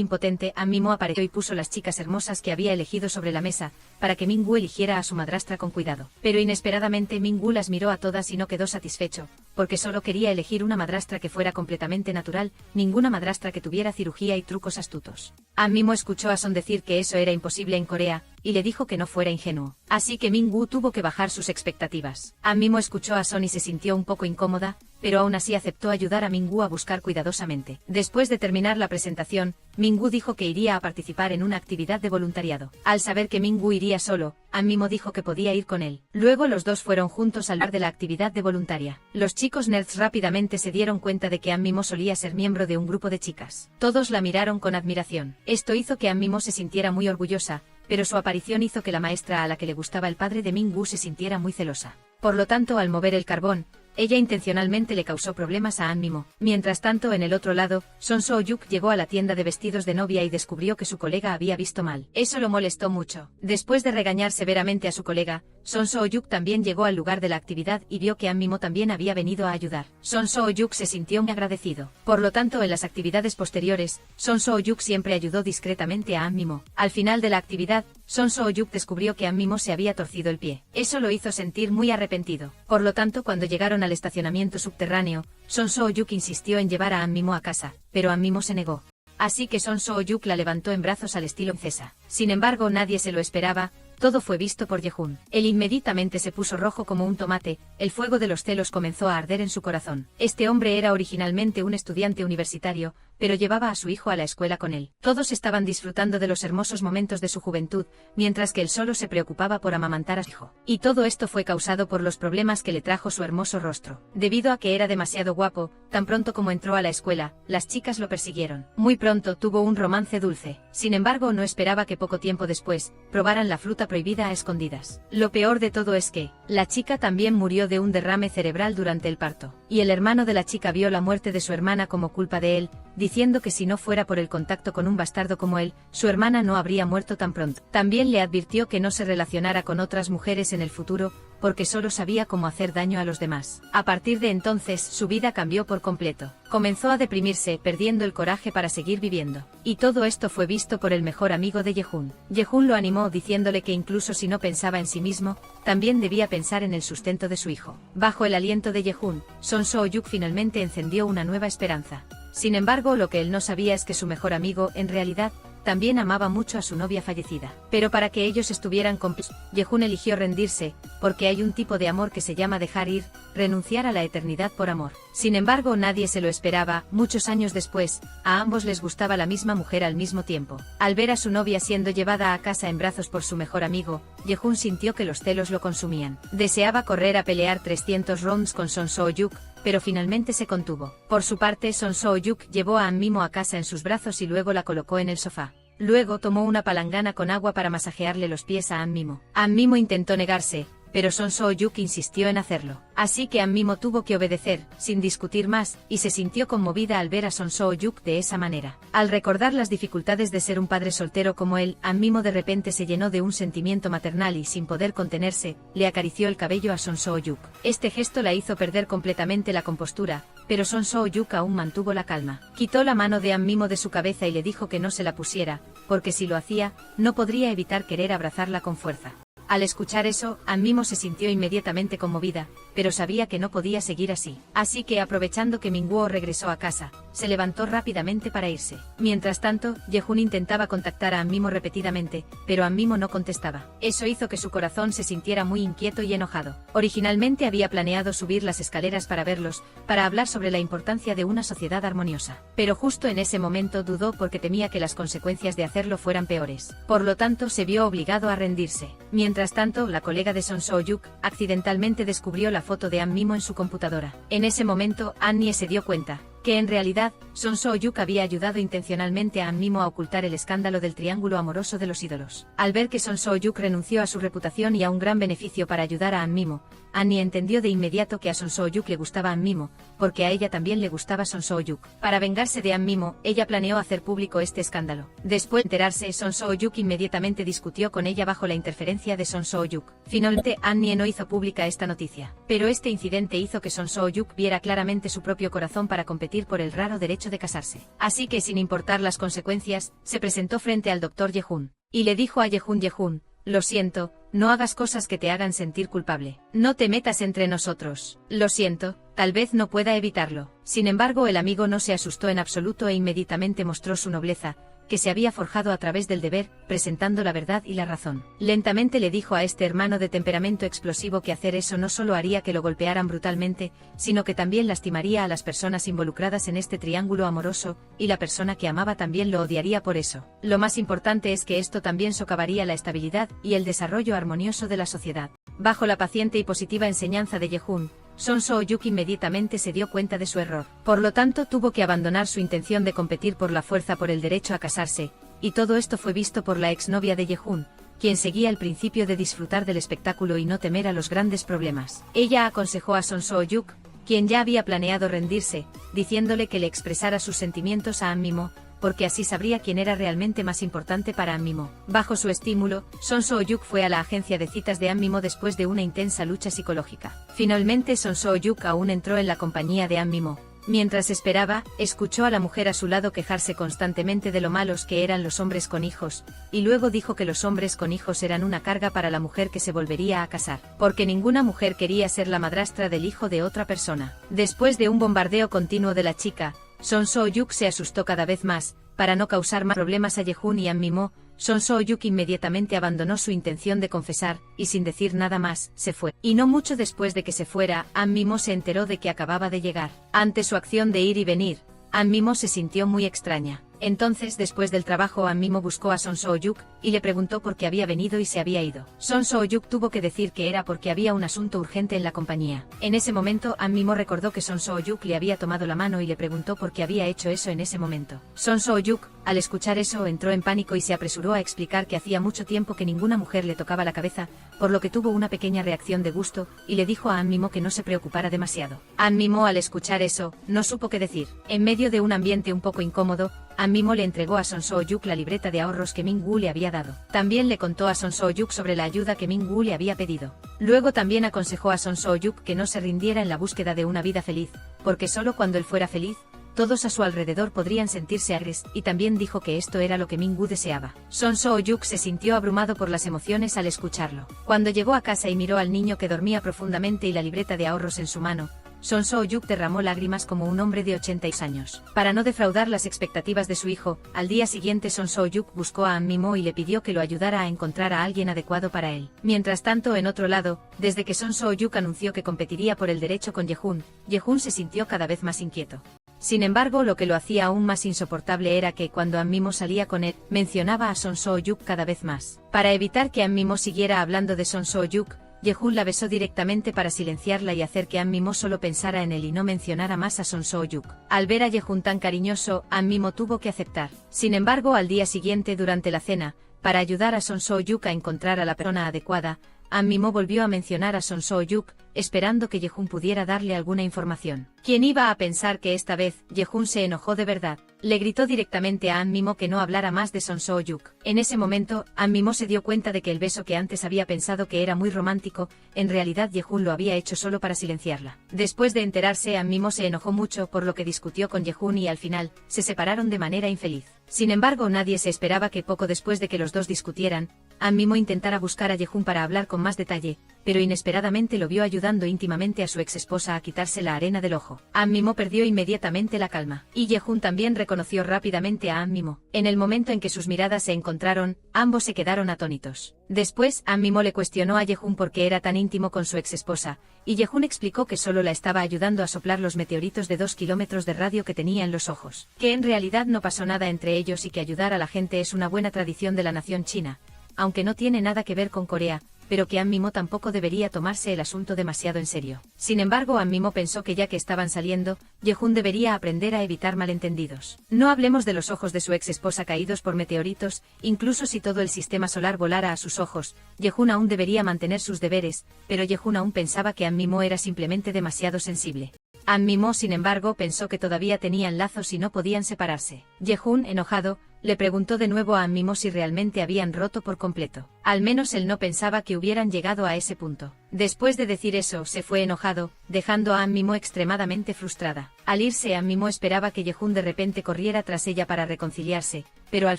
impotente, An Mimo apareció y puso las chicas hermosas que había elegido sobre la mesa, para que Min-woo eligiera a su madrastra con cuidado. Pero inesperadamente Min-woo las miró a todas y no quedó satisfecho, porque solo quería elegir una madrastra que fuera completamente natural, ninguna madrastra que tuviera cirugía y trucos astutos. An Mimo escuchó a Son decir que eso era imposible en Corea, y le dijo que no fuera ingenuo. Así que Min-woo tuvo que bajar sus expectativas. An Mimo escuchó a Son y se sintió un poco incómoda, pero aún así aceptó ayudar a Min-woo a buscar cuidadosamente. Después de terminar la presentación, Min-woo dijo que iría a participar en una actividad de voluntariado. Al saber que Min-woo iría solo, An Mimo dijo que podía ir con él. Luego los dos fueron juntos al bar de la actividad de voluntaria. Los chicos nerds rápidamente se dieron cuenta de que An Mimo solía ser miembro de un grupo de chicas. Todos la miraron con admiración. Esto hizo que An Mimo se sintiera muy orgullosa, pero su aparición hizo que la maestra a la que le gustaba el padre de Min-woo se sintiera muy celosa. Por lo tanto, al mover el carbón, ella intencionalmente le causó problemas a An Mimo. Mientras tanto, en el otro lado, Son So-yuk llegó a la tienda de vestidos de novia y descubrió que su colega había visto mal. Eso lo molestó mucho. Después de regañar severamente a su colega, Son So-yuk también llegó al lugar de la actividad y vio que An Mimo también había venido a ayudar. Son So-yuk se sintió muy agradecido. Por lo tanto, en las actividades posteriores, Son So-yuk siempre ayudó discretamente a An Mimo. Al final de la actividad, Son So-yuk descubrió que An Mimo se había torcido el pie. Eso lo hizo sentir muy arrepentido. Por lo tanto, cuando llegaron al estacionamiento subterráneo, Son So-yuk insistió en llevar a An Mimo a casa, pero An Mimo se negó. Así que Son So-yuk la levantó en brazos al estilo princesa. Sin embargo, nadie se lo esperaba. Todo fue visto por Yehun. Él inmediatamente se puso rojo como un tomate, el fuego de los celos comenzó a arder en su corazón. Este hombre era originalmente un estudiante universitario, pero llevaba a su hijo a la escuela con él. Todos estaban disfrutando de los hermosos momentos de su juventud, mientras que él solo se preocupaba por amamantar a su hijo. Y todo esto fue causado por los problemas que le trajo su hermoso rostro. Debido a que era demasiado guapo, tan pronto como entró a la escuela, las chicas lo persiguieron. Muy pronto tuvo un romance dulce. Sin embargo, no esperaba que poco tiempo después, probaran la fruta prohibida a escondidas. Lo peor de todo es que, la chica también murió de un derrame cerebral durante el parto. Y el hermano de la chica vio la muerte de su hermana como culpa de él, diciendo que si no fuera por el contacto con un bastardo como él, su hermana no habría muerto tan pronto. También le advirtió que no se relacionara con otras mujeres en el futuro, porque solo sabía cómo hacer daño a los demás. A partir de entonces, su vida cambió por completo. Comenzó a deprimirse, perdiendo el coraje para seguir viviendo. Y todo esto fue visto por el mejor amigo de Yehun. Yehun lo animó diciéndole que incluso si no pensaba en sí mismo, también debía pensar en el sustento de su hijo. Bajo el aliento de Yehun, Son So-yuk finalmente encendió una nueva esperanza. Sin embargo, lo que él no sabía es que su mejor amigo, en realidad, también amaba mucho a su novia fallecida. Pero para que ellos estuvieran cómplices, Yehun eligió rendirse, porque hay un tipo de amor que se llama dejar ir, renunciar a la eternidad por amor. Sin embargo, nadie se lo esperaba. Muchos años después, a ambos les gustaba la misma mujer al mismo tiempo. Al ver a su novia siendo llevada a casa en brazos por su mejor amigo, Yehun sintió que los celos lo consumían. Deseaba correr a pelear 300 rounds con Son So-yuk, pero finalmente se contuvo. Por su parte, Son So-yuk llevó a An Mimo a casa en sus brazos y luego la colocó en el sofá. Luego tomó una palangana con agua para masajearle los pies a An Mimo. An Mimo intentó negarse, pero Son So-yuk insistió en hacerlo. Así que An Mimo tuvo que obedecer, sin discutir más, y se sintió conmovida al ver a Son So-yuk de esa manera. Al recordar las dificultades de ser un padre soltero como él, An Mimo de repente se llenó de un sentimiento maternal y sin poder contenerse, le acarició el cabello a Son So-yuk. Este gesto la hizo perder completamente la compostura, pero Son So-yuk aún mantuvo la calma. Quitó la mano de An Mimo de su cabeza y le dijo que no se la pusiera, porque si lo hacía, no podría evitar querer abrazarla con fuerza. Al escuchar eso, An Mimo se sintió inmediatamente conmovida, pero sabía que no podía seguir así. Así que, aprovechando que Minguo regresó a casa, se levantó rápidamente para irse. Mientras tanto, Yehun intentaba contactar a Anmimo repetidamente, pero Anmimo no contestaba. Eso hizo que su corazón se sintiera muy inquieto y enojado. Originalmente había planeado subir las escaleras para verlos, para hablar sobre la importancia de una sociedad armoniosa. Pero justo en ese momento dudó porque temía que las consecuencias de hacerlo fueran peores. Por lo tanto, se vio obligado a rendirse. Mientras tanto, la colega de Son So-yuk accidentalmente descubrió la foto de Anmimo en su computadora. En ese momento, Annie se dio cuenta que en realidad, Son So-yuk había ayudado intencionalmente a Anmimo a ocultar el escándalo del triángulo amoroso de los ídolos. Al ver que Son So-yuk renunció a su reputación y a un gran beneficio para ayudar a Anmimo, Annie entendió de inmediato que a Son So-yuk le gustaba Anmimo, porque a ella también le gustaba Son So-yuk. Para vengarse de Anmimo, ella planeó hacer público este escándalo. Después de enterarse, Son So-yuk inmediatamente discutió con ella bajo la interferencia de Son So-yuk. Finalmente, Annie no hizo pública esta noticia. Pero este incidente hizo que Son So-yuk viera claramente su propio corazón para competir por el raro derecho de casarse. Así que, sin importar las consecuencias, se presentó frente al Dr. Yehun. Y le dijo a Yehun, lo siento, no hagas cosas que te hagan sentir culpable. No te metas entre nosotros. Lo siento, tal vez no pueda evitarlo. Sin embargo, el amigo no se asustó en absoluto e inmediatamente mostró su nobleza, que se había forjado a través del deber, presentando la verdad y la razón. Lentamente le dijo a este hermano de temperamento explosivo que hacer eso no solo haría que lo golpearan brutalmente, sino que también lastimaría a las personas involucradas en este triángulo amoroso, y la persona que amaba también lo odiaría por eso. Lo más importante es que esto también socavaría la estabilidad y el desarrollo armonioso de la sociedad. Bajo la paciente y positiva enseñanza de Yehun, Son So-yuk inmediatamente se dio cuenta de su error. Por lo tanto, tuvo que abandonar su intención de competir por la fuerza por el derecho a casarse, y todo esto fue visto por la exnovia de Yehun, quien seguía el principio de disfrutar del espectáculo y no temer a los grandes problemas. Ella aconsejó a Son So-yuk, quien ya había planeado rendirse, diciéndole que le expresara sus sentimientos a Anmimo, porque así sabría quién era realmente más importante para Anmimo. Bajo su estímulo, Son So-yuk fue a la agencia de citas de Anmimo después de una intensa lucha psicológica. Finalmente Son So-yuk aún entró en la compañía de Anmimo. Mientras esperaba, escuchó a la mujer a su lado quejarse constantemente de lo malos que eran los hombres con hijos, y luego dijo que los hombres con hijos eran una carga para la mujer que se volvería a casar, porque ninguna mujer quería ser la madrastra del hijo de otra persona. Después de un bombardeo continuo de la chica, Son So-yuk se asustó cada vez más. Para no causar más problemas a Yehun y Anmimo, Son So-yuk inmediatamente abandonó su intención de confesar, y sin decir nada más, se fue. Y no mucho después de que se fuera, Anmimo se enteró de que acababa de llegar. Ante su acción de ir y venir, Anmimo se sintió muy extraña. Entonces, después del trabajo, Anmimo buscó a Son So-yuk y le preguntó por qué había venido y se había ido. Son So-yuk tuvo que decir que era porque había un asunto urgente en la compañía. En ese momento, Anmimo recordó que Son So-yuk le había tomado la mano y le preguntó por qué había hecho eso en ese momento. Son So-yuk, al escuchar eso, entró en pánico y se apresuró a explicar que hacía mucho tiempo que ninguna mujer le tocaba la cabeza, por lo que tuvo una pequeña reacción de gusto, y le dijo a Anmimo que no se preocupara demasiado. Anmimo, al escuchar eso, no supo qué decir. En medio de un ambiente un poco incómodo, Anmimo le entregó a Son So-yuk la libreta de ahorros que Min-woo le había dado. También le contó a Son So-yuk sobre la ayuda que Min-woo le había pedido. Luego también aconsejó a Son So-yuk que no se rindiera en la búsqueda de una vida feliz, porque solo cuando él fuera feliz, todos a su alrededor podrían sentirse alegres, y también dijo que esto era lo que Min-woo deseaba. Son So-yuk se sintió abrumado por las emociones al escucharlo. Cuando llegó a casa y miró al niño que dormía profundamente y la libreta de ahorros en su mano, Son So-yuk derramó lágrimas como un hombre de 86 años. Para no defraudar las expectativas de su hijo, al día siguiente Son So-yuk buscó a Anmimo y le pidió que lo ayudara a encontrar a alguien adecuado para él. Mientras tanto, en otro lado, desde que Son So-yuk anunció que competiría por el derecho con Yehun, Yehun se sintió cada vez más inquieto. Sin embargo, lo que lo hacía aún más insoportable era que, cuando Anmimo salía con él, mencionaba a Son So-yuk cada vez más. Para evitar que Anmimo siguiera hablando de Son So-yuk, Yehun la besó directamente para silenciarla y hacer que Anmimo solo pensara en él y no mencionara más a Son So-yuk. Al ver a Yehun tan cariñoso, Anmimo tuvo que aceptar. Sin embargo, al día siguiente, durante la cena, para ayudar a Son So-yuk a encontrar a la persona adecuada, Anmimo volvió a mencionar a Son So-yuk, esperando que Yehun pudiera darle alguna información. ¿Quién iba a pensar que esta vez, Yehun se enojó de verdad? Le gritó directamente a Anmimo que no hablara más de Son So-yuk. En ese momento, Anmimo se dio cuenta de que el beso que antes había pensado que era muy romántico, en realidad Yehun lo había hecho solo para silenciarla. Después de enterarse, Anmimo se enojó mucho, por lo que discutió con Yehun y al final, se separaron de manera infeliz. Sin embargo, nadie se esperaba que poco después de que los dos discutieran, An Mimo intentara buscar a Yehun para hablar con más detalle, pero inesperadamente lo vio ayudando íntimamente a su ex esposa a quitarse la arena del ojo. An Mimo perdió inmediatamente la calma, y Yehun también reconoció rápidamente a An Mimo. En el momento en que sus miradas se encontraron, ambos se quedaron atónitos. Después, An Mimo le cuestionó a Yehun por qué era tan íntimo con su ex esposa, y Yehun explicó que solo la estaba ayudando a soplar los meteoritos de 2 kilómetros de radio que tenía en los ojos, que en realidad no pasó nada entre ellos y que ayudar a la gente es una buena tradición de la nación china, aunque no tiene nada que ver con Corea, pero que An Mimo tampoco debería tomarse el asunto demasiado en serio. Sin embargo, An Mimo pensó que ya que estaban saliendo, Yehun debería aprender a evitar malentendidos. No hablemos de los ojos de su ex esposa caídos por meteoritos, incluso si todo el sistema solar volara a sus ojos, Yehun aún debería mantener sus deberes, pero Yehun aún pensaba que An Mimo era simplemente demasiado sensible. An Mimo, sin embargo, pensó que todavía tenían lazos y no podían separarse. Yehun, enojado, le preguntó de nuevo a An Mimo si realmente habían roto por completo. Al menos él no pensaba que hubieran llegado a ese punto. Después de decir eso, se fue enojado, dejando a An Mimo extremadamente frustrada. Al irse, An Mimo esperaba que Yehun de repente corriera tras ella para reconciliarse, pero al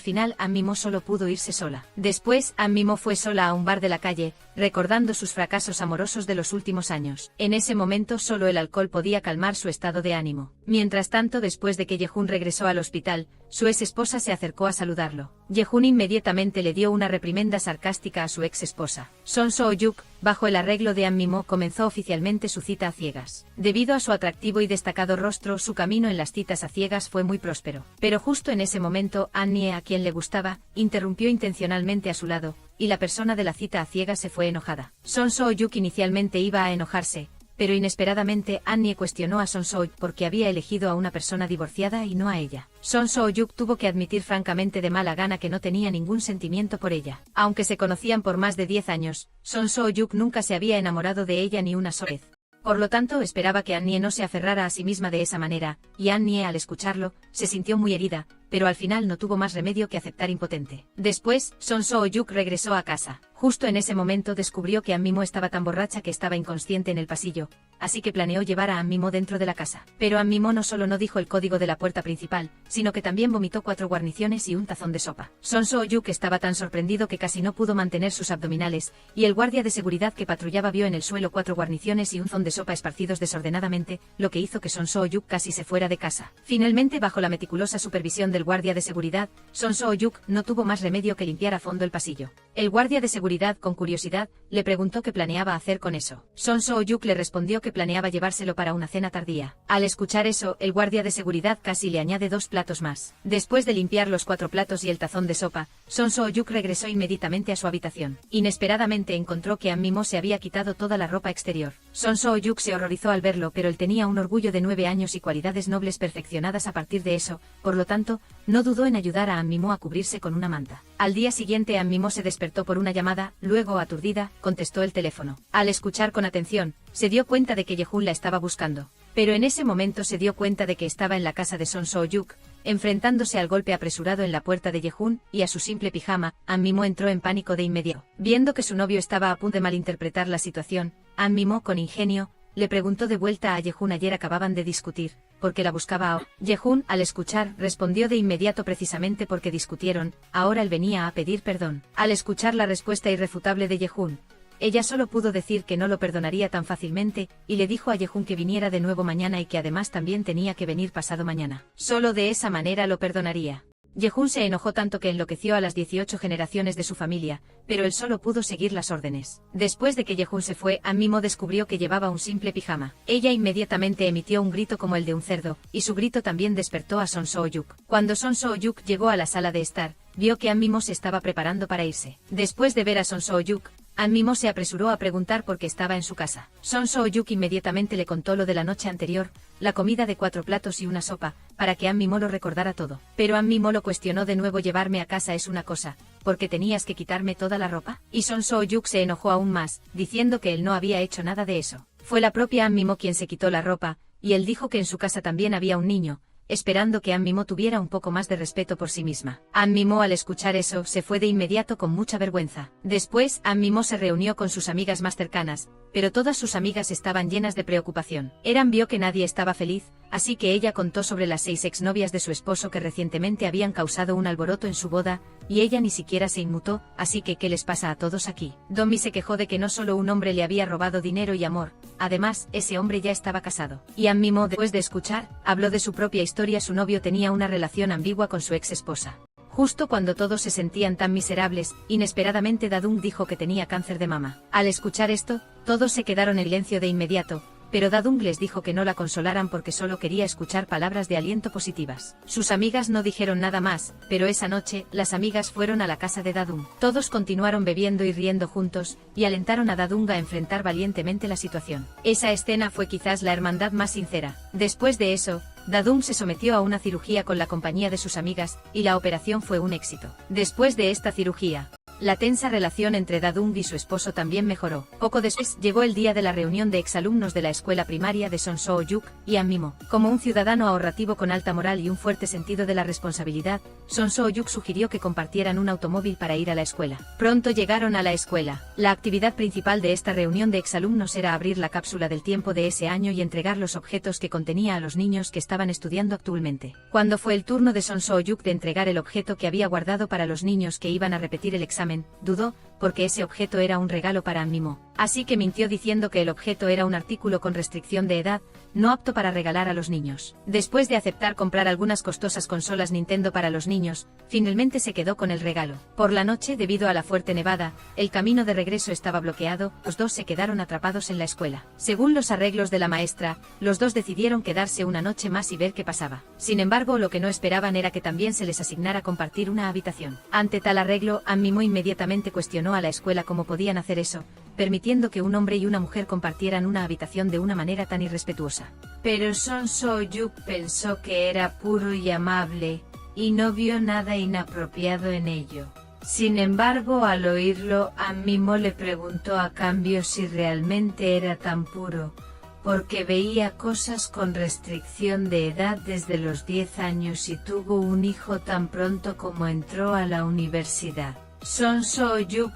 final An Mimo solo pudo irse sola. Después, An Mimo fue sola a un bar de la calle, recordando sus fracasos amorosos de los últimos años. En ese momento solo el alcohol podía calmar su estado de ánimo. Mientras tanto, después de que Yehun regresó al hospital, su ex esposa se acercó a saludarlo. Yehun inmediatamente le dio una reprimenda sarcástica a su ex esposa. Son Soo-yuk, bajo el arreglo de An Mimo, comenzó oficialmente su cita a ciegas. Debido a su atractivo y destacado rostro, su camino en las citas a ciegas fue muy próspero. Pero justo en ese momento, An Nie, a quien le gustaba, interrumpió intencionalmente a su lado, y la persona de la cita a ciegas se fue enojada. Son Soo-yuk inicialmente iba a enojarse, pero inesperadamente An Nie cuestionó a Son Soo-yuk porque había elegido a una persona divorciada y no a ella. Son Soo-yuk tuvo que admitir francamente de mala gana que no tenía ningún sentimiento por ella. Aunque se conocían por más de 10 años, Son Soo-yuk nunca se había enamorado de ella ni una sola vez. Por lo tanto, esperaba que An Nie no se aferrara a sí misma de esa manera, y An Nie, al escucharlo, se sintió muy herida, pero al final no tuvo más remedio que aceptar impotente. Después, Son Soo-yuk regresó a casa. Justo en ese momento descubrió que An Mimo estaba tan borracha que estaba inconsciente en el pasillo, así que planeó llevar a An Mimo dentro de la casa. Pero An Mimo no solo no dijo el código de la puerta principal, sino que también vomitó 4 guarniciones y un tazón de sopa. Son Soo-yuk estaba tan sorprendido que casi no pudo mantener sus abdominales, y el guardia de seguridad que patrullaba vio en el suelo 4 guarniciones y un tazón de sopa esparcidos desordenadamente, lo que hizo que Son Soo-yuk casi se fuera de casa. Finalmente, bajo la meticulosa supervisión del guardia de seguridad, Son Soo-yuk no tuvo más remedio que limpiar a fondo el pasillo. El guardia de seguridad, con curiosidad, le preguntó qué planeaba hacer con eso. Son Soo-yuk le respondió que planeaba llevárselo para una cena tardía. Al escuchar eso, el guardia de seguridad casi le añade 2 platos más. Después de limpiar los 4 platos y el tazón de sopa, Son Soo-yuk regresó inmediatamente a su habitación. Inesperadamente encontró que An Mimo se había quitado toda la ropa exterior. Son Soo-yuk se horrorizó al verlo, pero él tenía un orgullo de 9 años y cualidades nobles perfeccionadas a partir de eso, por lo tanto, no dudó en ayudar a An Mimo a cubrirse con una manta. Al día siguiente An Mimo se despertó por una llamada, luego, aturdida, contestó el teléfono. Al escuchar con atención, se dio cuenta de que Yehun la estaba buscando. Pero en ese momento se dio cuenta de que estaba en la casa de Son Soo-yuk, enfrentándose al golpe apresurado en la puerta de Yehun y a su simple pijama. An Mimo entró en pánico de inmediato. Viendo que su novio estaba a punto de malinterpretar la situación, An Mimo, con ingenio, le preguntó de vuelta a Yehun. Ayer acababan de discutir, ¿por qué la buscaba ahora? Yehun, al escuchar, respondió de inmediato precisamente porque discutieron, ahora él venía a pedir perdón. Al escuchar la respuesta irrefutable de Yehun, ella solo pudo decir que no lo perdonaría tan fácilmente, y le dijo a Yehun que viniera de nuevo mañana y que además también tenía que venir pasado mañana. Solo de esa manera lo perdonaría. Yehun se enojó tanto que enloqueció a las 18 generaciones de su familia, pero él solo pudo seguir las órdenes. Después de que Yehun se fue, An Mimo descubrió que llevaba un simple pijama. Ella inmediatamente emitió un grito como el de un cerdo, y su grito también despertó a Son Soo-yuk. Cuando Son Soo-yuk llegó a la sala de estar, vio que An Mimo se estaba preparando para irse. Después de ver a Son Soo-yuk, An Mimo se apresuró a preguntar por qué estaba en su casa. Son Soo-yuk inmediatamente le contó lo de la noche anterior, la comida de 4 platos y una sopa, para que An Mimo lo recordara todo. Pero An Mimo lo cuestionó de nuevo. Llevarme a casa es una cosa, ¿por qué tenías que quitarme toda la ropa? Y Son Soo-yuk se enojó aún más, diciendo que él no había hecho nada de eso. Fue la propia An Mimo quien se quitó la ropa, y él dijo que en su casa también había un niño, esperando que An Mimo tuviera un poco más de respeto por sí misma. An Mimo, al escuchar eso, se fue de inmediato con mucha vergüenza. Después, An Mimo se reunió con sus amigas más cercanas, pero todas sus amigas estaban llenas de preocupación. Eran vio que nadie estaba feliz, así que ella contó sobre las 6 exnovias de su esposo que recientemente habían causado un alboroto en su boda, y ella ni siquiera se inmutó, así que ¿qué les pasa a todos aquí? Domi se quejó de que no solo un hombre le había robado dinero y amor, además, ese hombre ya estaba casado. Y An Mimo, después de escuchar, habló de su propia historia. Su novio tenía una relación ambigua con su ex esposa. Justo cuando todos se sentían tan miserables, inesperadamente Da-dum dijo que tenía cáncer de mama. Al escuchar esto, todos se quedaron en silencio de inmediato, pero Da-dum les dijo que no la consolaran porque solo quería escuchar palabras de aliento positivas. Sus amigas no dijeron nada más, pero esa noche, las amigas fueron a la casa de Da-dum. Todos continuaron bebiendo y riendo juntos, y alentaron a Da-dum a enfrentar valientemente la situación. Esa escena fue quizás la hermandad más sincera. Después de eso, Da-dum se sometió a una cirugía con la compañía de sus amigas, y la operación fue un éxito. Después de esta cirugía, la tensa relación entre Da-dum y su esposo también mejoró. Poco después llegó el día de la reunión de exalumnos de la escuela primaria de Son So-hyuk y An Mimo. Como un ciudadano ahorrativo con alta moral y un fuerte sentido de la responsabilidad, Son So-hyuk sugirió que compartieran un automóvil para ir a la escuela. Pronto llegaron a la escuela. La actividad principal de esta reunión de exalumnos era abrir la cápsula del tiempo de ese año y entregar los objetos que contenía a los niños que estaban estudiando actualmente. Cuando fue el turno de Son So-hyuk de entregar el objeto que había guardado para los niños que iban a repetir el examen, dudó, porque ese objeto era un regalo para An Mimo. Así que mintió diciendo que el objeto era un artículo con restricción de edad, no apto para regalar a los niños. Después de aceptar comprar algunas costosas consolas Nintendo para los niños, finalmente se quedó con el regalo. Por la noche, debido a la fuerte nevada, el camino de regreso estaba bloqueado, los dos se quedaron atrapados en la escuela. Según los arreglos de la maestra, los dos decidieron quedarse una noche más y ver qué pasaba. Sin embargo, lo que no esperaban era que también se les asignara compartir una habitación. Ante tal arreglo, An Mimo inmediatamente cuestionó a la escuela cómo podían hacer eso, permitiendo que un hombre y una mujer compartieran una habitación de una manera tan irrespetuosa. Pero Son So-hyuk pensó que era puro y amable, y no vio nada inapropiado en ello. Sin embargo, al oírlo, An Mimo le preguntó a cambio si realmente era tan puro, porque veía cosas con restricción de edad desde los 10 años y tuvo un hijo tan pronto como entró a la universidad. Son So-hyuk,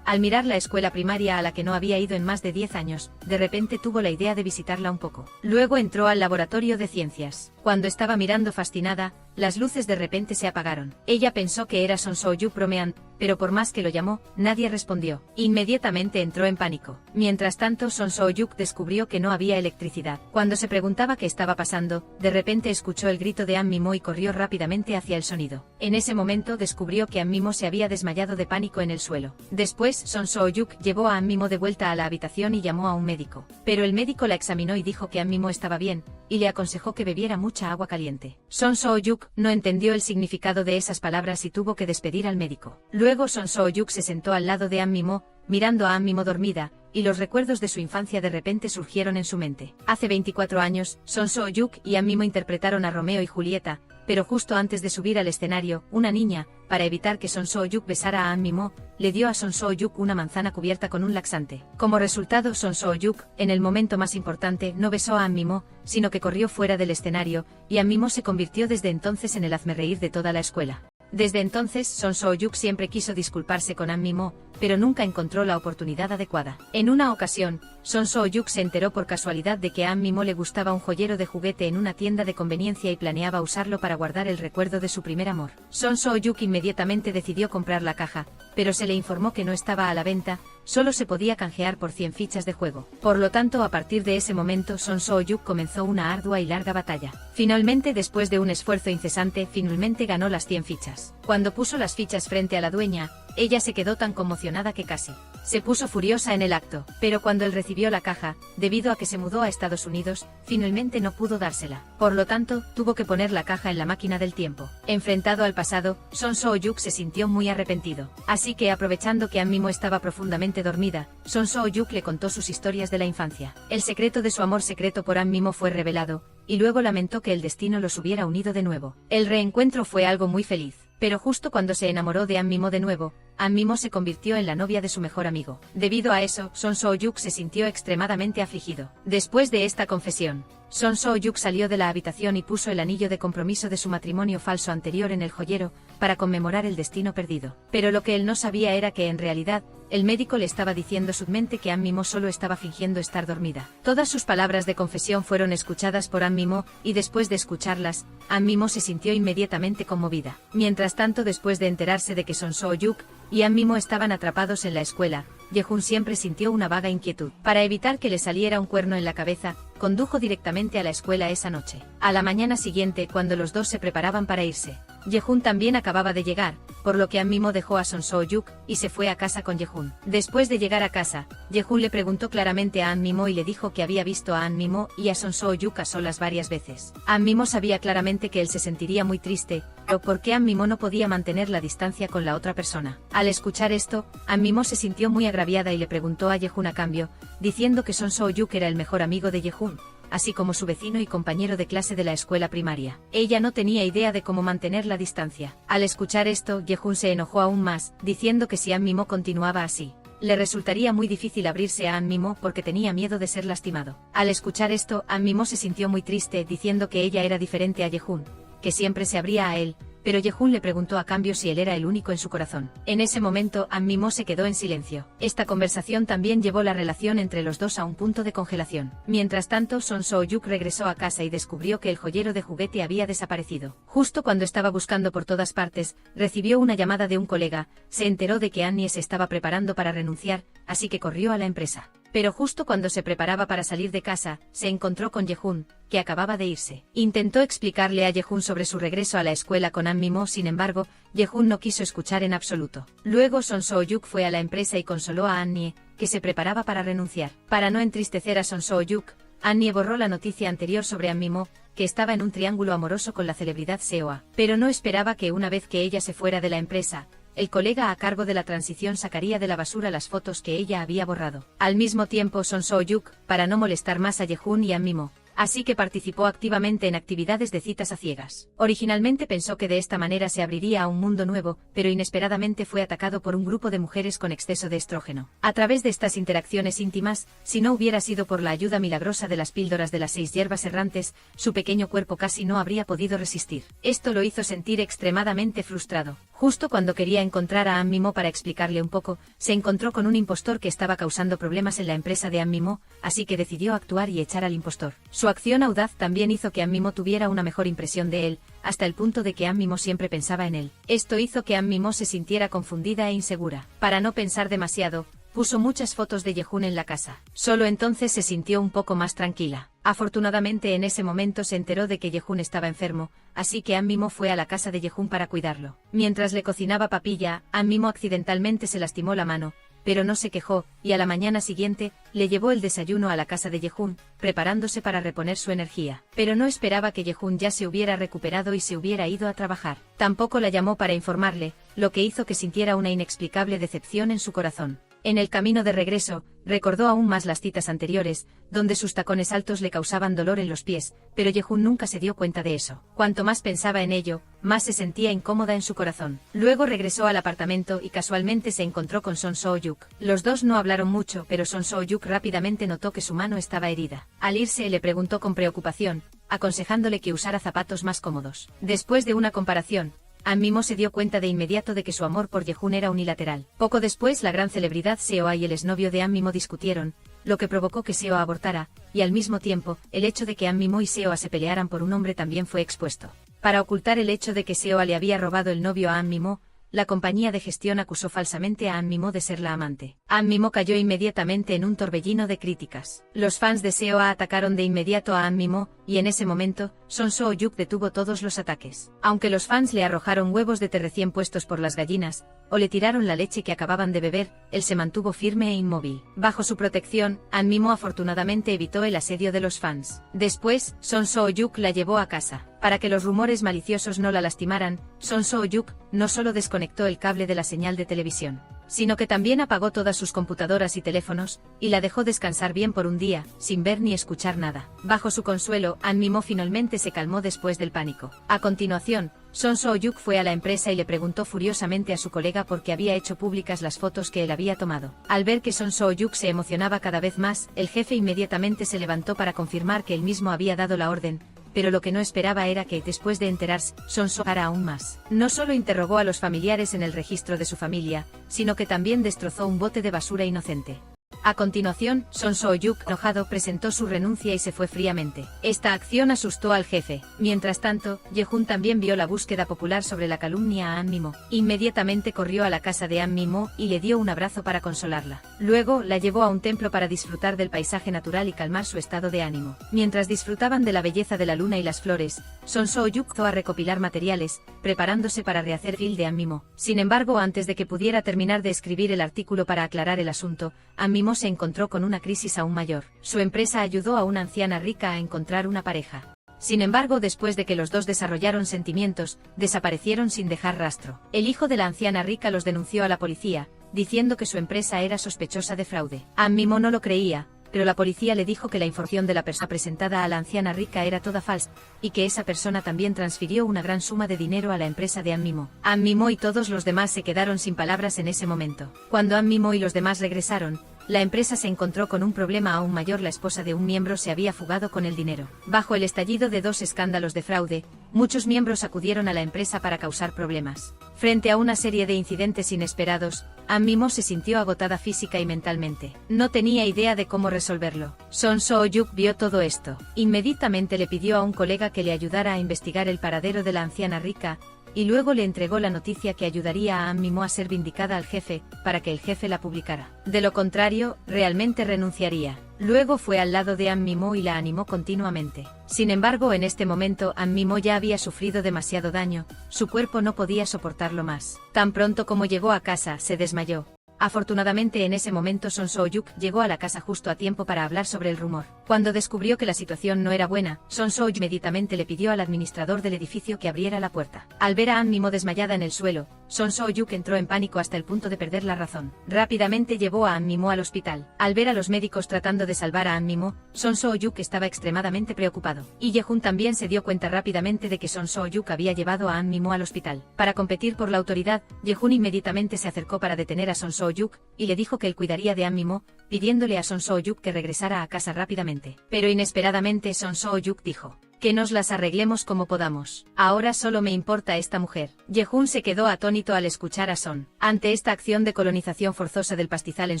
al mirar la escuela primaria a la que no había ido en más de 10 años, de repente tuvo la idea de visitarla un poco. Luego entró al laboratorio de ciencias. Cuando estaba mirando fascinada, las luces de repente se apagaron. Ella pensó que era Son So-hyuk bromeando, pero por más que lo llamó, nadie respondió. Inmediatamente entró en pánico. Mientras tanto, Son So-hyuk descubrió que no había electricidad. Cuando se preguntaba qué estaba pasando, de repente escuchó el grito de An Mimo y corrió rápidamente hacia el sonido. En ese momento descubrió que An Mimo se había desmayado de pánico en el suelo. Después, Son So-hyuk llevó a An Mimo de vuelta a la habitación y llamó a un médico. Pero el médico la examinó y dijo que An Mimo estaba bien, y le aconsejó que bebiera mucha agua caliente. Son So-hyuk no entendió el significado de esas palabras y tuvo que despedir al médico. Luego Son So-hyuk se sentó al lado de An Mimo, mirando a An Mimo dormida, y los recuerdos de su infancia de repente surgieron en su mente. Hace 24 años, Son So-hyuk y An Mimo interpretaron a Romeo y Julieta, pero justo antes de subir al escenario, una niña, para evitar que Son So-hyuk besara a An Mimo, le dio a Son So-hyuk una manzana cubierta con un laxante. Como resultado, Son So-hyuk, en el momento más importante, no besó a An Mimo, sino que corrió fuera del escenario, y An Mimo se convirtió desde entonces en el hazmerreír de toda la escuela. Desde entonces, Son So-hyuk siempre quiso disculparse con An Mimo, pero nunca encontró la oportunidad adecuada. En una ocasión, Son So-hyuk se enteró por casualidad de que a An Mimo le gustaba un joyero de juguete en una tienda de conveniencia y planeaba usarlo para guardar el recuerdo de su primer amor. Son So-hyuk inmediatamente decidió comprar la caja, pero se le informó que no estaba a la venta, solo se podía canjear por 100 fichas de juego. Por lo tanto, a partir de ese momento, Son So-hyuk comenzó una ardua y larga batalla. Finalmente, después de un esfuerzo incesante, finalmente ganó las 100 fichas. Cuando puso las fichas frente a la dueña, ella se quedó tan conmocionada que casi se puso furiosa en el acto, pero cuando él recibió la caja, debido a que se mudó a Estados Unidos, finalmente no pudo dársela. Por lo tanto, tuvo que poner la caja en la máquina del tiempo. Enfrentado al pasado, Son So-hyuk se sintió muy arrepentido. Así que, aprovechando que An Mimo estaba profundamente dormida, Son So-hyuk le contó sus historias de la infancia. El secreto de su amor secreto por An Mimo fue revelado, y luego lamentó que el destino los hubiera unido de nuevo. El reencuentro fue algo muy feliz. Pero justo cuando se enamoró de An Mimo de nuevo, An Mimo se convirtió en la novia de su mejor amigo. Debido a eso, Son So-yuk se sintió extremadamente afligido. Después de esta confesión, Son So-yuk salió de la habitación y puso el anillo de compromiso de su matrimonio falso anterior en el joyero, para conmemorar el destino perdido. Pero lo que él no sabía era que en realidad, el médico le estaba diciendo submente que An Mimo solo estaba fingiendo estar dormida. Todas sus palabras de confesión fueron escuchadas por An Mimo, y después de escucharlas, An Mimo se sintió inmediatamente conmovida. Mientras tanto, después de enterarse de que Son So-yuk y An Mimo estaban atrapados en la escuela, Yehun siempre sintió una vaga inquietud. Para evitar que le saliera un cuerno en la cabeza, condujo directamente a la escuela esa noche. A la mañana siguiente, cuando los dos se preparaban para irse, Yehun también acababa de llegar, por lo que An Mimo dejó a Son So-yuk y se fue a casa con Yehun. Después de llegar a casa, Yehun le preguntó claramente a An Mimo y le dijo que había visto a An Mimo y a Son So-yuk a solas varias veces. An Mimo sabía claramente que él se sentiría muy triste, pero ¿por qué An Mimo no podía mantener la distancia con la otra persona? Al escuchar esto, An Mimo se sintió muy agraviada y le preguntó a Yehun a cambio, diciendo que Son So-yuk era el mejor amigo de Yehun, así como su vecino y compañero de clase de la escuela primaria. Ella no tenía idea de cómo mantener la distancia. Al escuchar esto, Yehun se enojó aún más, diciendo que si An Mimo continuaba así, le resultaría muy difícil abrirse a An Mimo porque tenía miedo de ser lastimado. Al escuchar esto, An Mimo se sintió muy triste, diciendo que ella era diferente a Yehun, que siempre se abría a él, pero Yehun le preguntó a cambio si él era el único en su corazón. En ese momento, An Mimo se quedó en silencio. Esta conversación también llevó la relación entre los dos a un punto de congelación. Mientras tanto, Son So-yuk regresó a casa y descubrió que el joyero de juguete había desaparecido. Justo cuando estaba buscando por todas partes, recibió una llamada de un colega, se enteró de que Annie se estaba preparando para renunciar, así que corrió a la empresa. Pero justo cuando se preparaba para salir de casa, se encontró con Yehun, que acababa de irse. Intentó explicarle a Yehun sobre su regreso a la escuela con An Mimo, sin embargo, Yehun no quiso escuchar en absoluto. Luego Son So-yuk fue a la empresa y consoló a Annie, que se preparaba para renunciar. Para no entristecer a Son So-yuk, Annie borró la noticia anterior sobre An Mimo, que estaba en un triángulo amoroso con la celebridad Seoa. Pero no esperaba que una vez que ella se fuera de la empresa, el colega a cargo de la transición sacaría de la basura las fotos que ella había borrado. Al mismo tiempo, Son So-yuk, para no molestar más a Yehun y An Mimo, así que participó activamente en actividades de citas a ciegas. Originalmente pensó que de esta manera se abriría a un mundo nuevo, pero inesperadamente fue atacado por un grupo de mujeres con exceso de estrógeno. A través de estas interacciones íntimas, si no hubiera sido por la ayuda milagrosa de las píldoras de las 6 hierbas errantes, su pequeño cuerpo casi no habría podido resistir. Esto lo hizo sentir extremadamente frustrado. Justo cuando quería encontrar a An Mimo para explicarle un poco, se encontró con un impostor que estaba causando problemas en la empresa de An Mimo, así que decidió actuar y echar al impostor. Su acción audaz también hizo que An Mimo tuviera una mejor impresión de él, hasta el punto de que An Mimo siempre pensaba en él. Esto hizo que An Mimo se sintiera confundida e insegura. Para no pensar demasiado, puso muchas fotos de Yehun en la casa. Solo entonces se sintió un poco más tranquila. Afortunadamente en ese momento se enteró de que Yehun estaba enfermo, así que An Mimo fue a la casa de Yehun para cuidarlo. Mientras le cocinaba papilla, An Mimo accidentalmente se lastimó la mano, pero no se quejó, y a la mañana siguiente, le llevó el desayuno a la casa de Yehun, preparándose para reponer su energía. Pero no esperaba que Yehun ya se hubiera recuperado y se hubiera ido a trabajar. Tampoco la llamó para informarle, lo que hizo que sintiera una inexplicable decepción en su corazón. En el camino de regreso, recordó aún más las citas anteriores, donde sus tacones altos le causaban dolor en los pies, pero Yehun nunca se dio cuenta de eso. Cuanto más pensaba en ello, más se sentía incómoda en su corazón. Luego regresó al apartamento y casualmente se encontró con Son So-yuk. Los dos no hablaron mucho, pero Son So-yuk rápidamente notó que su mano estaba herida. Al irse le preguntó con preocupación, aconsejándole que usara zapatos más cómodos. Después de una comparación, An Mimo se dio cuenta de inmediato de que su amor por Yehun era unilateral. Poco después la gran celebridad Seoa y el exnovio de An Mimo discutieron, lo que provocó que Seoa abortara, y al mismo tiempo, el hecho de que An Mimo y Seoa se pelearan por un hombre también fue expuesto. Para ocultar el hecho de que Seoa le había robado el novio a An Mimo, la compañía de gestión acusó falsamente a An Mimo de ser la amante. An Mimo cayó inmediatamente en un torbellino de críticas. Los fans de Seoa atacaron de inmediato a An Mimo, y en ese momento, Son So-yuk detuvo todos los ataques. Aunque los fans le arrojaron huevos de té recién puestos por las gallinas, o le tiraron la leche que acababan de beber, él se mantuvo firme e inmóvil. Bajo su protección, An Mimo afortunadamente evitó el asedio de los fans. Después, Son So-yuk la llevó a casa. Para que los rumores maliciosos no la lastimaran, Son So-yuk no solo desconectó el cable de la señal de televisión, sino que también apagó todas sus computadoras y teléfonos, y la dejó descansar bien por un día, sin ver ni escuchar nada. Bajo su consuelo, An Mimo finalmente se calmó después del pánico. A continuación, Son So-yuk fue a la empresa y le preguntó furiosamente a su colega por qué había hecho públicas las fotos que él había tomado. Al ver que Son So-yuk se emocionaba cada vez más, el jefe inmediatamente se levantó para confirmar que él mismo había dado la orden, pero lo que no esperaba era que, después de enterarse, Son So hará aún más. No solo interrogó a los familiares en el registro de su familia, sino que también destrozó un bote de basura inocente. A continuación, Son So-yuk, enojado, presentó su renuncia y se fue fríamente. Esta acción asustó al jefe. Mientras tanto, Ye-jun también vio la búsqueda popular sobre la calumnia a An Mi-mo. Inmediatamente corrió a la casa de An Mi-mo y le dio un abrazo para consolarla. Luego, la llevó a un templo para disfrutar del paisaje natural y calmar su estado de ánimo. Mientras disfrutaban de la belleza de la luna y las flores, Son So-yuk comenzó a recopilar materiales, preparándose para rehacer el de An Mi-mo. Sin embargo, antes de que pudiera terminar de escribir el artículo para aclarar el asunto, An Mi-mo se encontró con una crisis aún mayor. Su empresa ayudó a una anciana rica a encontrar una pareja. Sin embargo, después de que los dos desarrollaron sentimientos, desaparecieron sin dejar rastro. El hijo de la anciana rica los denunció a la policía, diciendo que su empresa era sospechosa de fraude. An Mi-mo no lo creía, pero la policía le dijo que la información de la persona presentada a la anciana rica era toda falsa, y que esa persona también transfirió una gran suma de dinero a la empresa de An Mi-mo. An Mi-mo y todos los demás se quedaron sin palabras en ese momento. Cuando An Mi-mo y los demás regresaron, la empresa se encontró con un problema aún mayor. La esposa de un miembro se había fugado con el dinero. Bajo el estallido de 2 escándalos de fraude, muchos miembros acudieron a la empresa para causar problemas. Frente a una serie de incidentes inesperados, An Mi-mo se sintió agotada física y mentalmente. No tenía idea de cómo resolverlo. Son So-yuk vio todo esto. Inmediatamente le pidió a un colega que le ayudara a investigar el paradero de la anciana rica, y luego le entregó la noticia que ayudaría a An Mi-mo a ser vindicada al jefe, para que el jefe la publicara. De lo contrario, realmente renunciaría. Luego fue al lado de An Mi-mo y la animó continuamente. Sin embargo, en este momento An Mi-mo ya había sufrido demasiado daño, su cuerpo no podía soportarlo más. Tan pronto como llegó a casa, se desmayó. Afortunadamente, en ese momento Son So-yuk llegó a la casa justo a tiempo para hablar sobre el rumor. Cuando descubrió que la situación no era buena, Son So-yuk inmediatamente le pidió al administrador del edificio que abriera la puerta. Al ver a An Mi-mo desmayada en el suelo, Son So-yuk entró en pánico hasta el punto de perder la razón. Rápidamente llevó a An Mi-mo al hospital. Al ver a los médicos tratando de salvar a An Mi-mo, Son So-yuk estaba extremadamente preocupado. Y Ye-jun también se dio cuenta rápidamente de que Son So-yuk había llevado a An Mi-mo al hospital. Para competir por la autoridad, Ye-jun inmediatamente se acercó para detener a Son So-yuk y le dijo que él cuidaría de An Mi-mo, pidiéndole a Son So-yuk que regresara a casa rápidamente. Pero inesperadamente Son So-yuk dijo: que nos las arreglemos como podamos. Ahora solo me importa esta mujer. Ye-jun se quedó atónito al escuchar a Son. Ante esta acción de colonización forzosa del pastizal en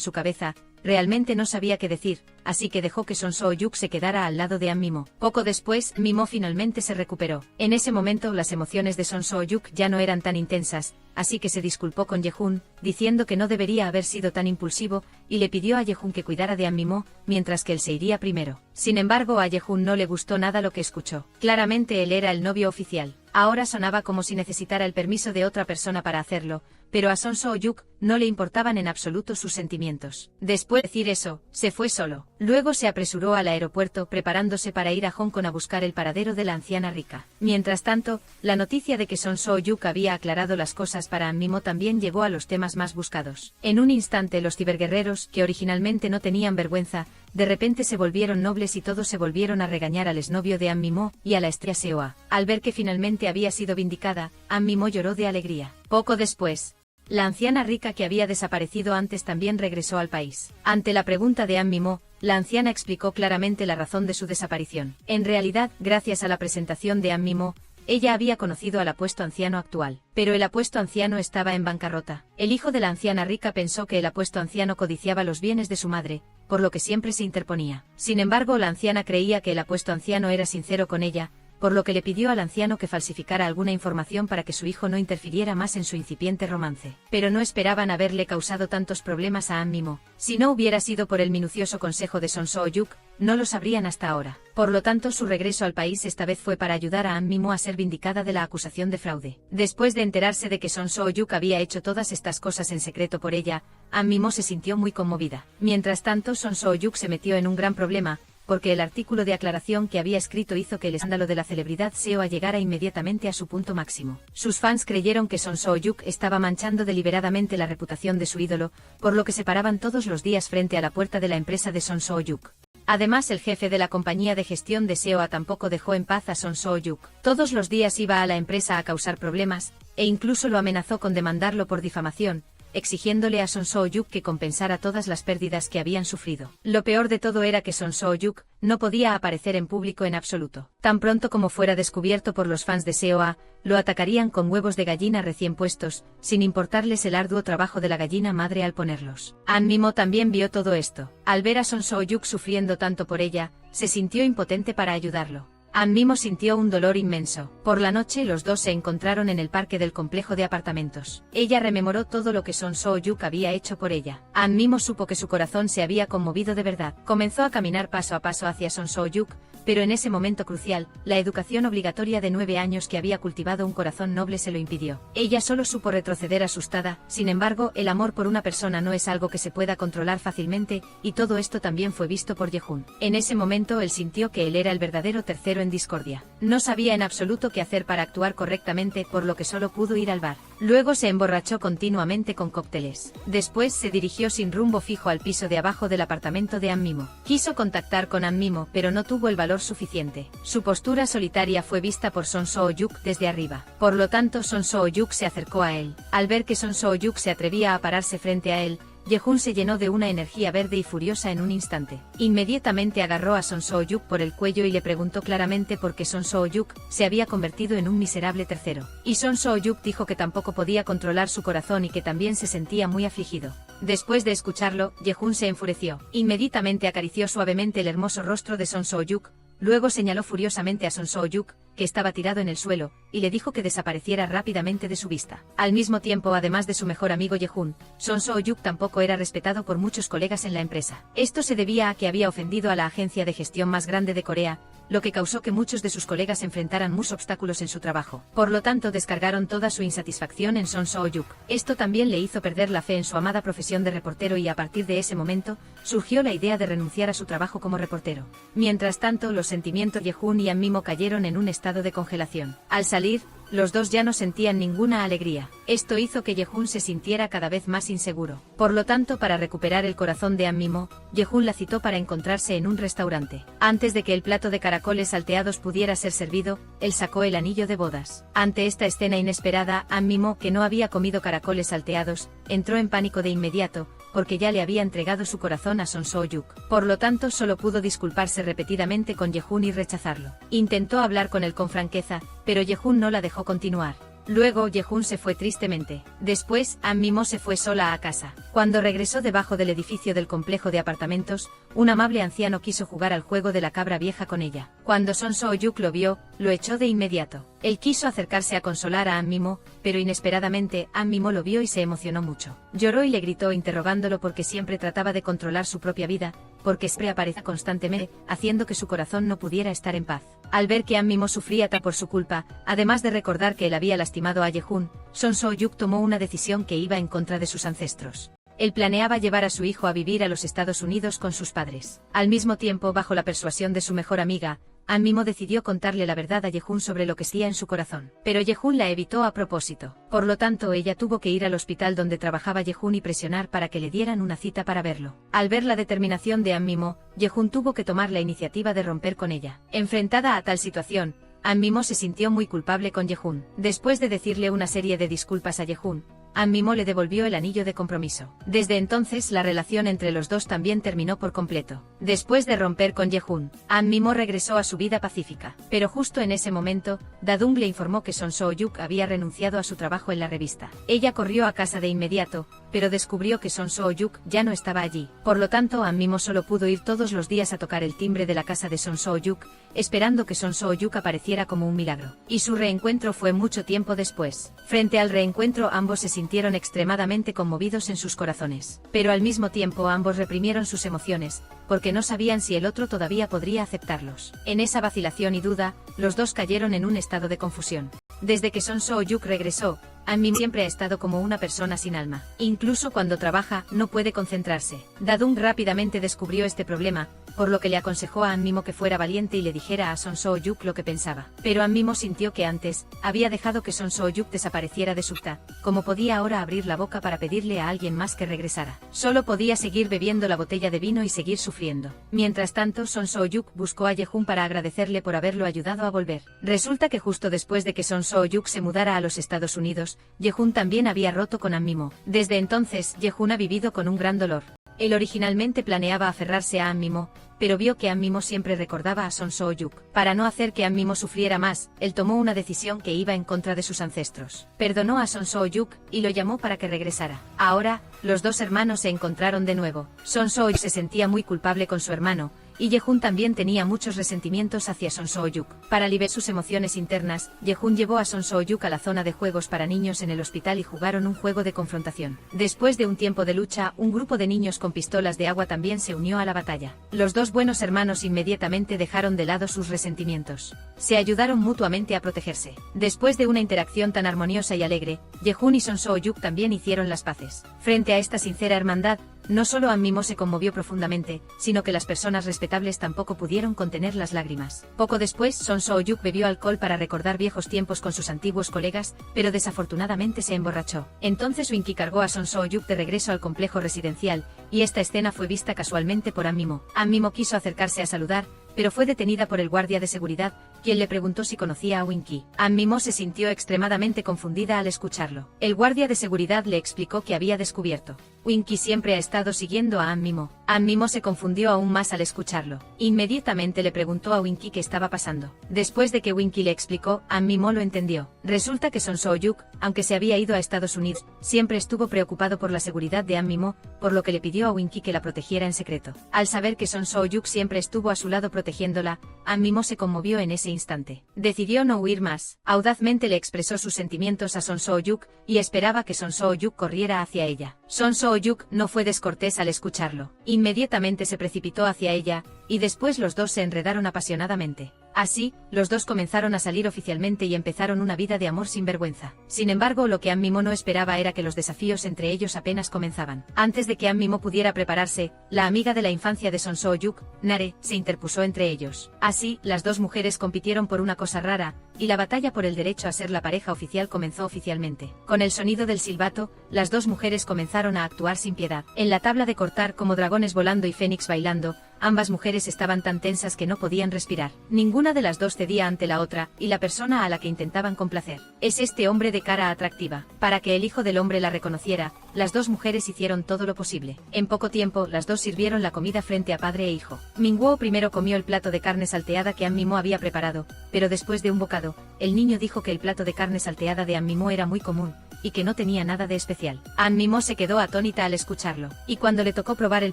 su cabeza, realmente no sabía qué decir, así que dejó que Son So-yuk se quedara al lado de An Mi-mo. Poco después, Mi-mo finalmente se recuperó. En ese momento las emociones de Son So-yuk ya no eran tan intensas, así que se disculpó con Ye-jun, diciendo que no debería haber sido tan impulsivo, y le pidió a Ye-jun que cuidara de An Mi-mo, mientras que él se iría primero. Sin embargo, a Ye-jun no le gustó nada lo que escuchó. Claramente él era el novio oficial. Ahora sonaba como si necesitara el permiso de otra persona para hacerlo, pero a Son So-yuk no le importaban en absoluto sus sentimientos. Después de decir eso, se fue solo. Luego se apresuró al aeropuerto preparándose para ir a Hong Kong a buscar el paradero de la anciana rica. Mientras tanto, la noticia de que Son So-yuk había aclarado las cosas para An Mi-mo también llegó a los temas más buscados. En un instante los ciberguerreros, que originalmente no tenían vergüenza, de repente se volvieron nobles y todos se volvieron a regañar al exnovio de An Mi-mo y a la estrella Seoa. Al ver que finalmente había sido vindicada, An Mi-mo lloró de alegría. Poco después, la anciana rica que había desaparecido antes también regresó al país. Ante la pregunta de An Mi-mo, la anciana explicó claramente la razón de su desaparición. En realidad, gracias a la presentación de An Mi-mo, ella había conocido al apuesto anciano actual, pero el apuesto anciano estaba en bancarrota. El hijo de la anciana rica pensó que el apuesto anciano codiciaba los bienes de su madre, por lo que siempre se interponía. Sin embargo, la anciana creía que el apuesto anciano era sincero con ella, por lo que le pidió al anciano que falsificara alguna información para que su hijo no interfiriera más en su incipiente romance. Pero no esperaban haberle causado tantos problemas a An Mi-mo. Si no hubiera sido por el minucioso consejo de Son So-yuk, no lo sabrían hasta ahora. Por lo tanto, su regreso al país esta vez fue para ayudar a An Mi-mo a ser vindicada de la acusación de fraude. Después de enterarse de que Son So-yuk había hecho todas estas cosas en secreto por ella, An Mi-mo se sintió muy conmovida. Mientras tanto, Son So-yuk se metió en un gran problema, porque el artículo de aclaración que había escrito hizo que el escándalo de la celebridad Seoa llegara inmediatamente a su punto máximo. Sus fans creyeron que Son So-yuk estaba manchando deliberadamente la reputación de su ídolo, por lo que se paraban todos los días frente a la puerta de la empresa de Son So-yuk. Además, el jefe de la compañía de gestión de SEO tampoco dejó en paz a Son Soo-yuk. Todos los días iba a la empresa a causar problemas, e incluso lo amenazó con demandarlo por difamación, exigiéndole a Son Soo-yuk que compensara todas las pérdidas que habían sufrido. Lo peor de todo era que Son Soo-yuk no podía aparecer en público en absoluto. Tan pronto como fuera descubierto por los fans de SEO, lo atacarían con huevos de gallina recién puestos, sin importarles el arduo trabajo de la gallina madre al ponerlos. An Mimo también vio todo esto. Al ver a Son Soo-yuk sufriendo tanto por ella, se sintió impotente para ayudarlo. An Mimo sintió un dolor inmenso. Por la noche los dos se encontraron en el parque del complejo de apartamentos. Ella rememoró todo lo que Son Soo-yuk había hecho por ella. An Mimo supo que su corazón se había conmovido de verdad. Comenzó a caminar paso a paso hacia Son Soo-yuk, pero en ese momento crucial, la educación obligatoria de 9 años que había cultivado un corazón noble se lo impidió. Ella solo supo retroceder asustada. Sin embargo, el amor por una persona no es algo que se pueda controlar fácilmente, y todo esto también fue visto por Yehun. En ese momento él sintió que él era el verdadero tercero en discordia. No sabía en absoluto qué hacer para actuar correctamente, por lo que solo pudo ir al bar. Luego se emborrachó continuamente con cócteles. Después se dirigió sin rumbo fijo al piso de abajo del apartamento de An Mimo. Quiso contactar con An Mimo, pero no tuvo el valor suficiente. Su postura solitaria fue vista por Son Soo-yuk desde arriba. Por lo tanto, Son Soo-yuk se acercó a él. Al ver que Son Soo-yuk se atrevía a pararse frente a él, Yehun se llenó de una energía verde y furiosa en un instante. Inmediatamente agarró a Son Soo-yuk por el cuello y le preguntó claramente por qué Son Soo-yuk se había convertido en un miserable tercero. Y Son Soo-yuk dijo que tampoco podía controlar su corazón y que también se sentía muy afligido. Después de escucharlo, Yehun se enfureció. Inmediatamente acarició suavemente el hermoso rostro de Son Soo-yuk. Luego señaló furiosamente a Son Soo-yuk, que estaba tirado en el suelo, y le dijo que desapareciera rápidamente de su vista. Al mismo tiempo, además de su mejor amigo Yehun, Son Soo-yuk tampoco era respetado por muchos colegas en la empresa. Esto se debía a que había ofendido a la agencia de gestión más grande de Corea, lo que causó que muchos de sus colegas enfrentaran muchos obstáculos en su trabajo. Por lo tanto, descargaron toda su insatisfacción en Son Soo-yuk. Esto también le hizo perder la fe en su amada profesión de reportero y a partir de ese momento, surgió la idea de renunciar a su trabajo como reportero. Mientras tanto, los sentimientos de Yehun y An Mimo cayeron en un estado de congelación. Al salir, los dos ya no sentían ninguna alegría. Esto hizo que Yehun se sintiera cada vez más inseguro. Por lo tanto, para recuperar el corazón de An Mimo, Yehun la citó para encontrarse en un restaurante. Antes de que el plato de caracoles salteados pudiera ser servido, él sacó el anillo de bodas. Ante esta escena inesperada, An Mimo, que no había comido caracoles salteados, entró en pánico de inmediato, porque ya le había entregado su corazón a Son Soo-yuk. Por lo tanto, solo pudo disculparse repetidamente con Yehun y rechazarlo. Intentó hablar con él con franqueza, pero Yehun no la dejó continuar. Luego Yehun se fue tristemente. Después, An Mimo se fue sola a casa. Cuando regresó debajo del edificio del complejo de apartamentos, un amable anciano quiso jugar al juego de la cabra vieja con ella. Cuando Son Soo-yuk lo vio, lo echó de inmediato. Él quiso acercarse a consolar a An Mimo, pero inesperadamente, An Mimo lo vio y se emocionó mucho. Lloró y le gritó interrogándolo porque siempre trataba de controlar su propia vida, porque siempre aparecía constantemente, haciendo que su corazón no pudiera estar en paz. Al ver que An Mimo sufría por su culpa, además de recordar que él había lastimado a Yehun, Son Soo-yuk tomó una decisión que iba en contra de sus ancestros. Él planeaba llevar a su hijo a vivir a los Estados Unidos con sus padres. Al mismo tiempo, bajo la persuasión de su mejor amiga, An Mimo decidió contarle la verdad a Yehun sobre lo que sentía en su corazón. Pero Yehun la evitó a propósito. Por lo tanto, ella tuvo que ir al hospital donde trabajaba Yehun y presionar para que le dieran una cita para verlo. Al ver la determinación de An Mimo, Yehun tuvo que tomar la iniciativa de romper con ella. Enfrentada a tal situación, An Mimo se sintió muy culpable con Yehun. Después de decirle una serie de disculpas a Yehun, An Mimo le devolvió el anillo de compromiso. Desde entonces la relación entre los dos también terminó por completo. Después de romper con Yehun, An Mimo regresó a su vida pacífica. Pero justo en ese momento, Da-dong le informó que Son Soo-yuk había renunciado a su trabajo en la revista. Ella corrió a casa de inmediato, pero descubrió que Son Soo-yuk ya no estaba allí. Por lo tanto, An Mimo solo pudo ir todos los días a tocar el timbre de la casa de Son Soo-yuk, esperando que Son Soo-yuk apareciera como un milagro. Y su reencuentro fue mucho tiempo después. Frente al reencuentro, ambos se sintieron extremadamente conmovidos en sus corazones. Pero al mismo tiempo ambos reprimieron sus emociones, porque no sabían si el otro todavía podría aceptarlos. En esa vacilación y duda, los dos cayeron en un estado de confusión. Desde que Son Soo-yuk regresó, An Mimo siempre ha estado como una persona sin alma. Incluso cuando trabaja, no puede concentrarse. Da-dong rápidamente descubrió este problema, por lo que le aconsejó a Anmimo que fuera valiente y le dijera a Son So-yuk lo que pensaba. Pero Anmimo sintió que antes había dejado que Son So-yuk desapareciera de Sukta, como podía ahora abrir la boca para pedirle a alguien más que regresara. Solo podía seguir bebiendo la botella de vino y seguir sufriendo. Mientras tanto, Son So-yuk buscó a Yehun para agradecerle por haberlo ayudado a volver. Resulta que justo después de que Son So-yuk se mudara a los Estados Unidos, Yehun también había roto con Anmimo. Desde entonces, Yehun ha vivido con un gran dolor. Él originalmente planeaba aferrarse a Anmimo, pero vio que Anmimo siempre recordaba a Son So-yuk. Para no hacer que Anmimo sufriera más, él tomó una decisión que iba en contra de sus ancestros. Perdonó a Son So-yuk y lo llamó para que regresara. Ahora, los dos hermanos se encontraron de nuevo. Son So-yuk se sentía muy culpable con su hermano, y Yehun también tenía muchos resentimientos hacia Son So-yuk. Para aliviar sus emociones internas, Yehun llevó a Son So-yuk a la zona de juegos para niños en el hospital y jugaron un juego de confrontación. Después de un tiempo de lucha, un grupo de niños con pistolas de agua también se unió a la batalla. Los dos buenos hermanos inmediatamente dejaron de lado sus resentimientos. Se ayudaron mutuamente a protegerse. Después de una interacción tan armoniosa y alegre, Yehun y Son So-yuk también hicieron las paces. Frente a esta sincera hermandad, no solo Anmimo se conmovió profundamente, sino que las personas respetables tampoco pudieron contener las lágrimas. Poco después, Son So-yuk bebió alcohol para recordar viejos tiempos con sus antiguos colegas, pero desafortunadamente se emborrachó. Entonces Winky cargó a Son So-yuk de regreso al complejo residencial, y esta escena fue vista casualmente por Anmimo. Anmimo quiso acercarse a saludar, pero fue detenida por el guardia de seguridad, quien le preguntó si conocía a Winky. Anmimo se sintió extremadamente confundida al escucharlo. El guardia de seguridad le explicó que había descubierto. Winky siempre ha estado siguiendo a Anmimo. Anmimo se confundió aún más al escucharlo. Inmediatamente le preguntó a Winky qué estaba pasando. Después de que Winky le explicó, Anmimo lo entendió. Resulta que Son So-yuk, aunque se había ido a Estados Unidos, siempre estuvo preocupado por la seguridad de Anmimo, por lo que le pidió a Winky que la protegiera en secreto. Al saber que Son So-yuk siempre estuvo a su lado protegiéndola, Anmimo se conmovió en ese instante. Decidió no huir más. Audazmente le expresó sus sentimientos a Son So-yuk y esperaba que Son So-yuk corriera hacia ella. Son So-yuk no fue descortés al escucharlo. Inmediatamente se precipitó hacia ella, y después los dos se enredaron apasionadamente. Así, los dos comenzaron a salir oficialmente y empezaron una vida de amor sin vergüenza. Sin embargo, lo que Anmimo no esperaba era que los desafíos entre ellos apenas comenzaban. Antes de que Anmimo pudiera prepararse, la amiga de la infancia de Son So-yuk, Nare, se interpuso entre ellos. Así, las dos mujeres compitieron por una cosa rara, y la batalla por el derecho a ser la pareja oficial comenzó oficialmente. Con el sonido del silbato, las dos mujeres comenzaron a actuar sin piedad. En la tabla de cortar, como dragones volando y fénix bailando, ambas mujeres estaban tan tensas que no podían respirar. Ninguna de las dos cedía ante la otra, y la persona a la que intentaban complacer. Es este hombre de cara atractiva. Para que el hijo del hombre la reconociera, las dos mujeres hicieron todo lo posible. En poco tiempo, las dos sirvieron la comida frente a padre e hijo. Minguo primero comió el plato de carne salteada que Anmimo había preparado, pero después de un bocado, el niño dijo que el plato de carne salteada de Anmimo era muy común, y que no tenía nada de especial. Anmimo se quedó atónita al escucharlo, y cuando le tocó probar el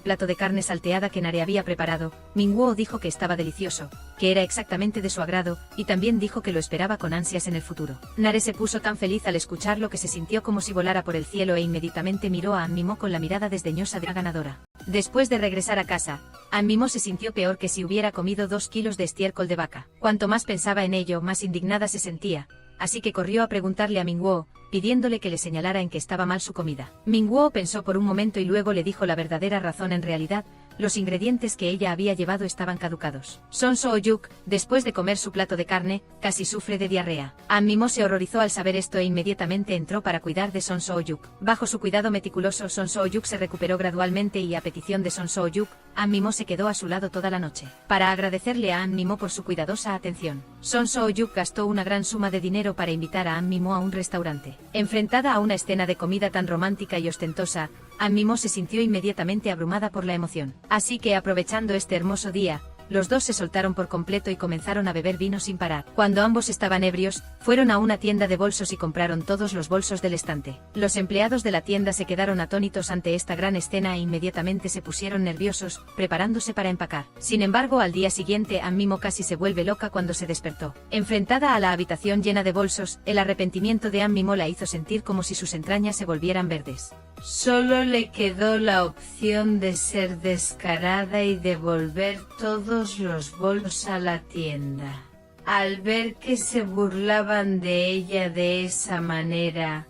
plato de carne salteada que Nare había preparado, Minguo dijo que estaba delicioso, que era exactamente de su agrado, y también dijo que lo esperaba con ansias en el futuro. Nare se puso tan feliz al escucharlo que se sintió como si volara por el cielo e inmediatamente miró a Anmimo con la mirada desdeñosa de la ganadora. Después de regresar a casa, Anmimo se sintió peor que si hubiera comido 2 kilos de estiércol de vaca. Cuanto más pensaba en ello, más indignada se sentía, así que corrió a preguntarle a Minguo, pidiéndole que le señalara en que estaba mal su comida. Minguo pensó por un momento y luego le dijo la verdadera razón. En realidad, los ingredientes que ella había llevado estaban caducados. Son So-yuk, después de comer su plato de carne, casi sufre de diarrea. Anmimo se horrorizó al saber esto e inmediatamente entró para cuidar de Son So-yuk. Bajo su cuidado meticuloso, Son So-yuk se recuperó gradualmente y a petición de Son So-yuk, Anmimo se quedó a su lado toda la noche. Para agradecerle a Anmimo por su cuidadosa atención, Son So-yuk gastó una gran suma de dinero para invitar a Anmimo a un restaurante. Enfrentada a una escena de comida tan romántica y ostentosa, Anmimo se sintió inmediatamente abrumada por la emoción. Así que aprovechando este hermoso día, los dos se soltaron por completo y comenzaron a beber vino sin parar. Cuando ambos estaban ebrios, fueron a una tienda de bolsos y compraron todos los bolsos del estante. Los empleados de la tienda se quedaron atónitos ante esta gran escena e inmediatamente se pusieron nerviosos, preparándose para empacar. Sin embargo, al día siguiente, Anmimo casi se vuelve loca cuando se despertó. Enfrentada a la habitación llena de bolsos, el arrepentimiento de Anmimo la hizo sentir como si sus entrañas se volvieran verdes. Solo le quedó la opción de ser descarada y devolver todos los bolsos a la tienda. Al ver que se burlaban de ella de esa manera,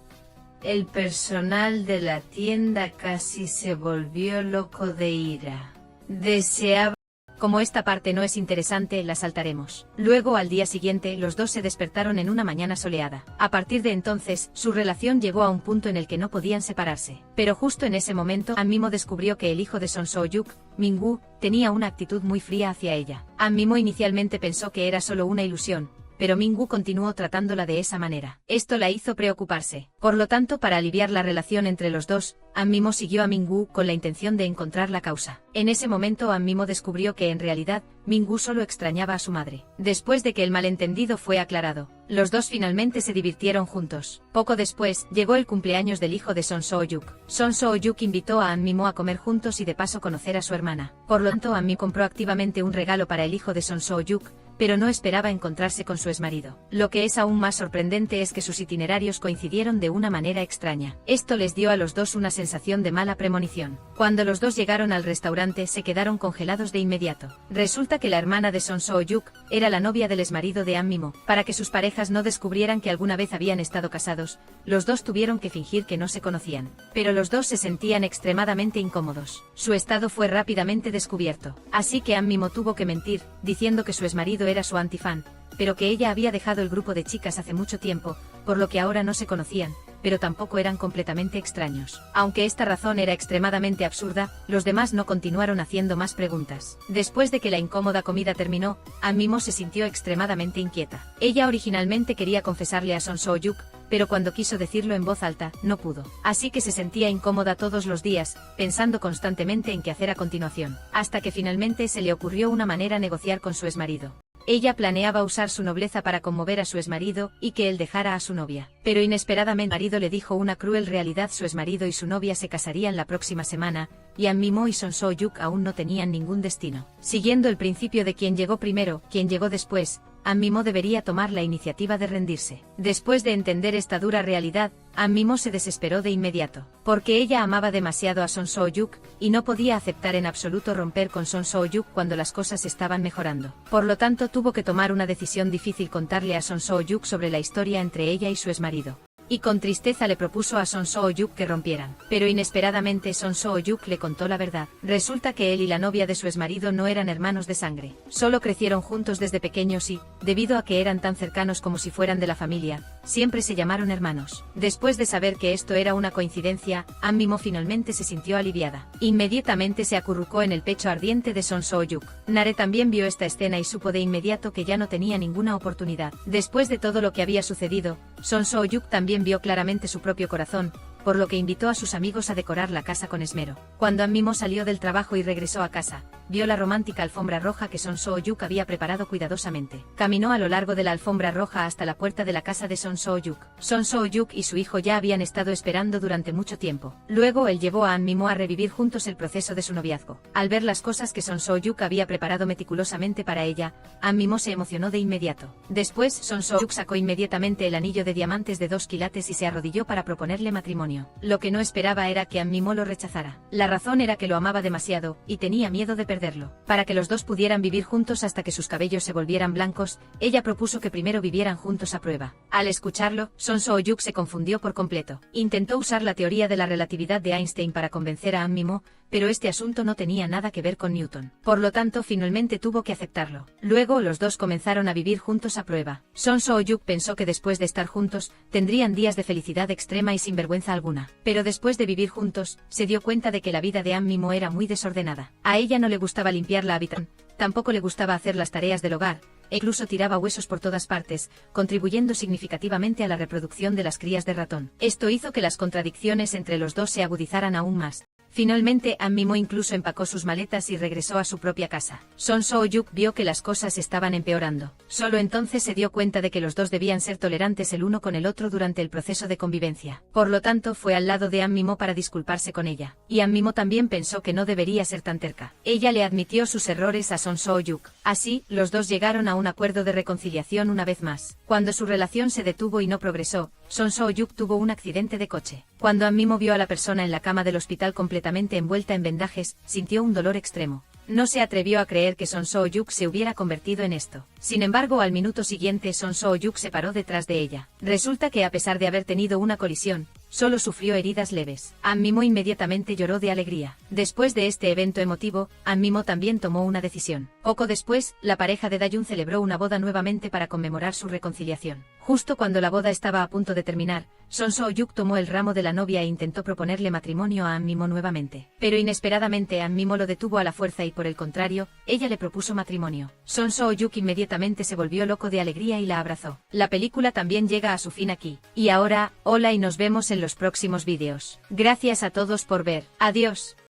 el personal de la tienda casi se volvió loco de ira. Deseaba Como esta parte no es interesante, la saltaremos. Luego, al día siguiente, los dos se despertaron en una mañana soleada. A partir de entonces, su relación llegó a un punto en el que no podían separarse. Pero justo en ese momento, An Mimo descubrió que el hijo de Son So-yuk, Min-woo, tenía una actitud muy fría hacia ella. An Mimo inicialmente pensó que era solo una ilusión, pero Min-woo continuó tratándola de esa manera. Esto la hizo preocuparse. Por lo tanto, para aliviar la relación entre los dos, An Mimo siguió a Min-woo con la intención de encontrar la causa. En ese momento An Mimo descubrió que en realidad, Min-woo solo extrañaba a su madre. Después de que el malentendido fue aclarado, los dos finalmente se divirtieron juntos. Poco después, llegó el cumpleaños del hijo de Son So-yuk. Son So-yuk invitó a An Mimo a comer juntos y de paso conocer a su hermana. Por lo tanto, An Mimo compró activamente un regalo para el hijo de Son So-yuk, pero no esperaba encontrarse con su exmarido. Lo que es aún más sorprendente es que sus itinerarios coincidieron de una manera extraña. Esto les dio a los dos una sensación de mala premonición. Cuando los dos llegaron al restaurante se quedaron congelados de inmediato. Resulta que la hermana de Son So-yuk era la novia del exmarido de An Mimo. Para que sus parejas no descubrieran que alguna vez habían estado casados, los dos tuvieron que fingir que no se conocían. Pero los dos se sentían extremadamente incómodos. Su estado fue rápidamente descubierto. Así que An Mimo tuvo que mentir, diciendo que su exmarido era su antifan, pero que ella había dejado el grupo de chicas hace mucho tiempo, por lo que ahora no se conocían, pero tampoco eran completamente extraños. Aunque esta razón era extremadamente absurda, los demás no continuaron haciendo más preguntas. Después de que la incómoda comida terminó, An Mimo se sintió extremadamente inquieta. Ella originalmente quería confesarle a Son So-yuk, pero cuando quiso decirlo en voz alta, no pudo. Así que se sentía incómoda todos los días, pensando constantemente en qué hacer a continuación, hasta que finalmente se le ocurrió una manera negociar con su exmarido. Ella planeaba usar su nobleza para conmover a su exmarido y que él dejara a su novia. Pero inesperadamente el marido le dijo una cruel realidad: su exmarido y su novia se casarían la próxima semana, y An Mimo y Son So-yuk aún no tenían ningún destino. Siguiendo el principio de quien llegó primero, quien llegó después, An Mimo debería tomar la iniciativa de rendirse. Después de entender esta dura realidad, An Mimo se desesperó de inmediato, porque ella amaba demasiado a Son So-yuk, y no podía aceptar en absoluto romper con Son So-yuk cuando las cosas estaban mejorando. Por lo tanto, tuvo que tomar una decisión difícil: contarle a Son So-yuk sobre la historia entre ella y su exmarido. Y con tristeza le propuso a Son So-yuk que rompieran. Pero inesperadamente Son So-yuk le contó la verdad. Resulta que él y la novia de su exmarido no eran hermanos de sangre. Solo crecieron juntos desde pequeños y, debido a que eran tan cercanos como si fueran de la familia, siempre se llamaron hermanos. Después de saber que esto era una coincidencia, An Mimo finalmente se sintió aliviada. Inmediatamente se acurrucó en el pecho ardiente de Son So-yuk. Nare también vio esta escena y supo de inmediato que ya no tenía ninguna oportunidad. Después de todo lo que había sucedido, Son So-yuk también vio claramente su propio corazón, por lo que invitó a sus amigos a decorar la casa con esmero. Cuando An Mimo salió del trabajo y regresó a casa, vio la romántica alfombra roja que Son So-yuk había preparado cuidadosamente. Caminó a lo largo de la alfombra roja hasta la puerta de la casa de Son So-yuk. Son So-yuk y su hijo ya habían estado esperando durante mucho tiempo. Luego él llevó a An Mimo a revivir juntos el proceso de su noviazgo. Al ver las cosas que Son So-yuk había preparado meticulosamente para ella, An Mimo se emocionó de inmediato. Después, Son So-yuk sacó inmediatamente el anillo de diamantes de 2 quilates y se arrodilló para proponerle matrimonio. Lo que no esperaba era que An Mimo lo rechazara. La razón era que lo amaba demasiado, y tenía miedo de perderlo. Para que los dos pudieran vivir juntos hasta que sus cabellos se volvieran blancos, ella propuso que primero vivieran juntos a prueba. Al escucharlo, Son So-yuk se confundió por completo. Intentó usar la teoría de la relatividad de Einstein para convencer a An Mimo, pero este asunto no tenía nada que ver con Newton. Por lo tanto, finalmente tuvo que aceptarlo. Luego los dos comenzaron a vivir juntos a prueba. Son So-yuk pensó que después de estar juntos, tendrían días de felicidad extrema y sin vergüenza alguna. Pero después de vivir juntos, se dio cuenta de que la vida de An Mimo era muy desordenada. A ella no le gustaba limpiar la habitación, tampoco le gustaba hacer las tareas del hogar, e incluso tiraba huesos por todas partes, contribuyendo significativamente a la reproducción de las crías de ratón. Esto hizo que las contradicciones entre los dos se agudizaran aún más. Finalmente, An Mimo incluso empacó sus maletas y regresó a su propia casa. Son So-yuk vio que las cosas estaban empeorando. Solo entonces se dio cuenta de que los dos debían ser tolerantes el uno con el otro durante el proceso de convivencia. Por lo tanto, fue al lado de An Mimo para disculparse con ella. Y An Mimo también pensó que no debería ser tan terca. Ella le admitió sus errores a Son So-yuk. Así, los dos llegaron a un acuerdo de reconciliación una vez más. Cuando su relación se detuvo y no progresó, Son So-yuk tuvo un accidente de coche. Cuando An Mimo vio a la persona en la cama del hospital completamente envuelta en vendajes, sintió un dolor extremo. No se atrevió a creer que Son So-yuk se hubiera convertido en esto. Sin embargo, al minuto siguiente Son So-yuk se paró detrás de ella. Resulta que a pesar de haber tenido una colisión, solo sufrió heridas leves. An Mimo inmediatamente lloró de alegría. Después de este evento emotivo, An Mimo también tomó una decisión. Poco después, la pareja de Dayun celebró una boda nuevamente para conmemorar su reconciliación. Justo cuando la boda estaba a punto de terminar, Son So-yuk tomó el ramo de la novia e intentó proponerle matrimonio a An Mimo nuevamente. Pero inesperadamente An Mimo lo detuvo a la fuerza y por el contrario, ella le propuso matrimonio. Son So-yuk inmediatamente se volvió loco de alegría y la abrazó. La película también llega a su fin aquí. Y ahora, hola y nos vemos en los próximos vídeos. Gracias a todos por ver. Adiós.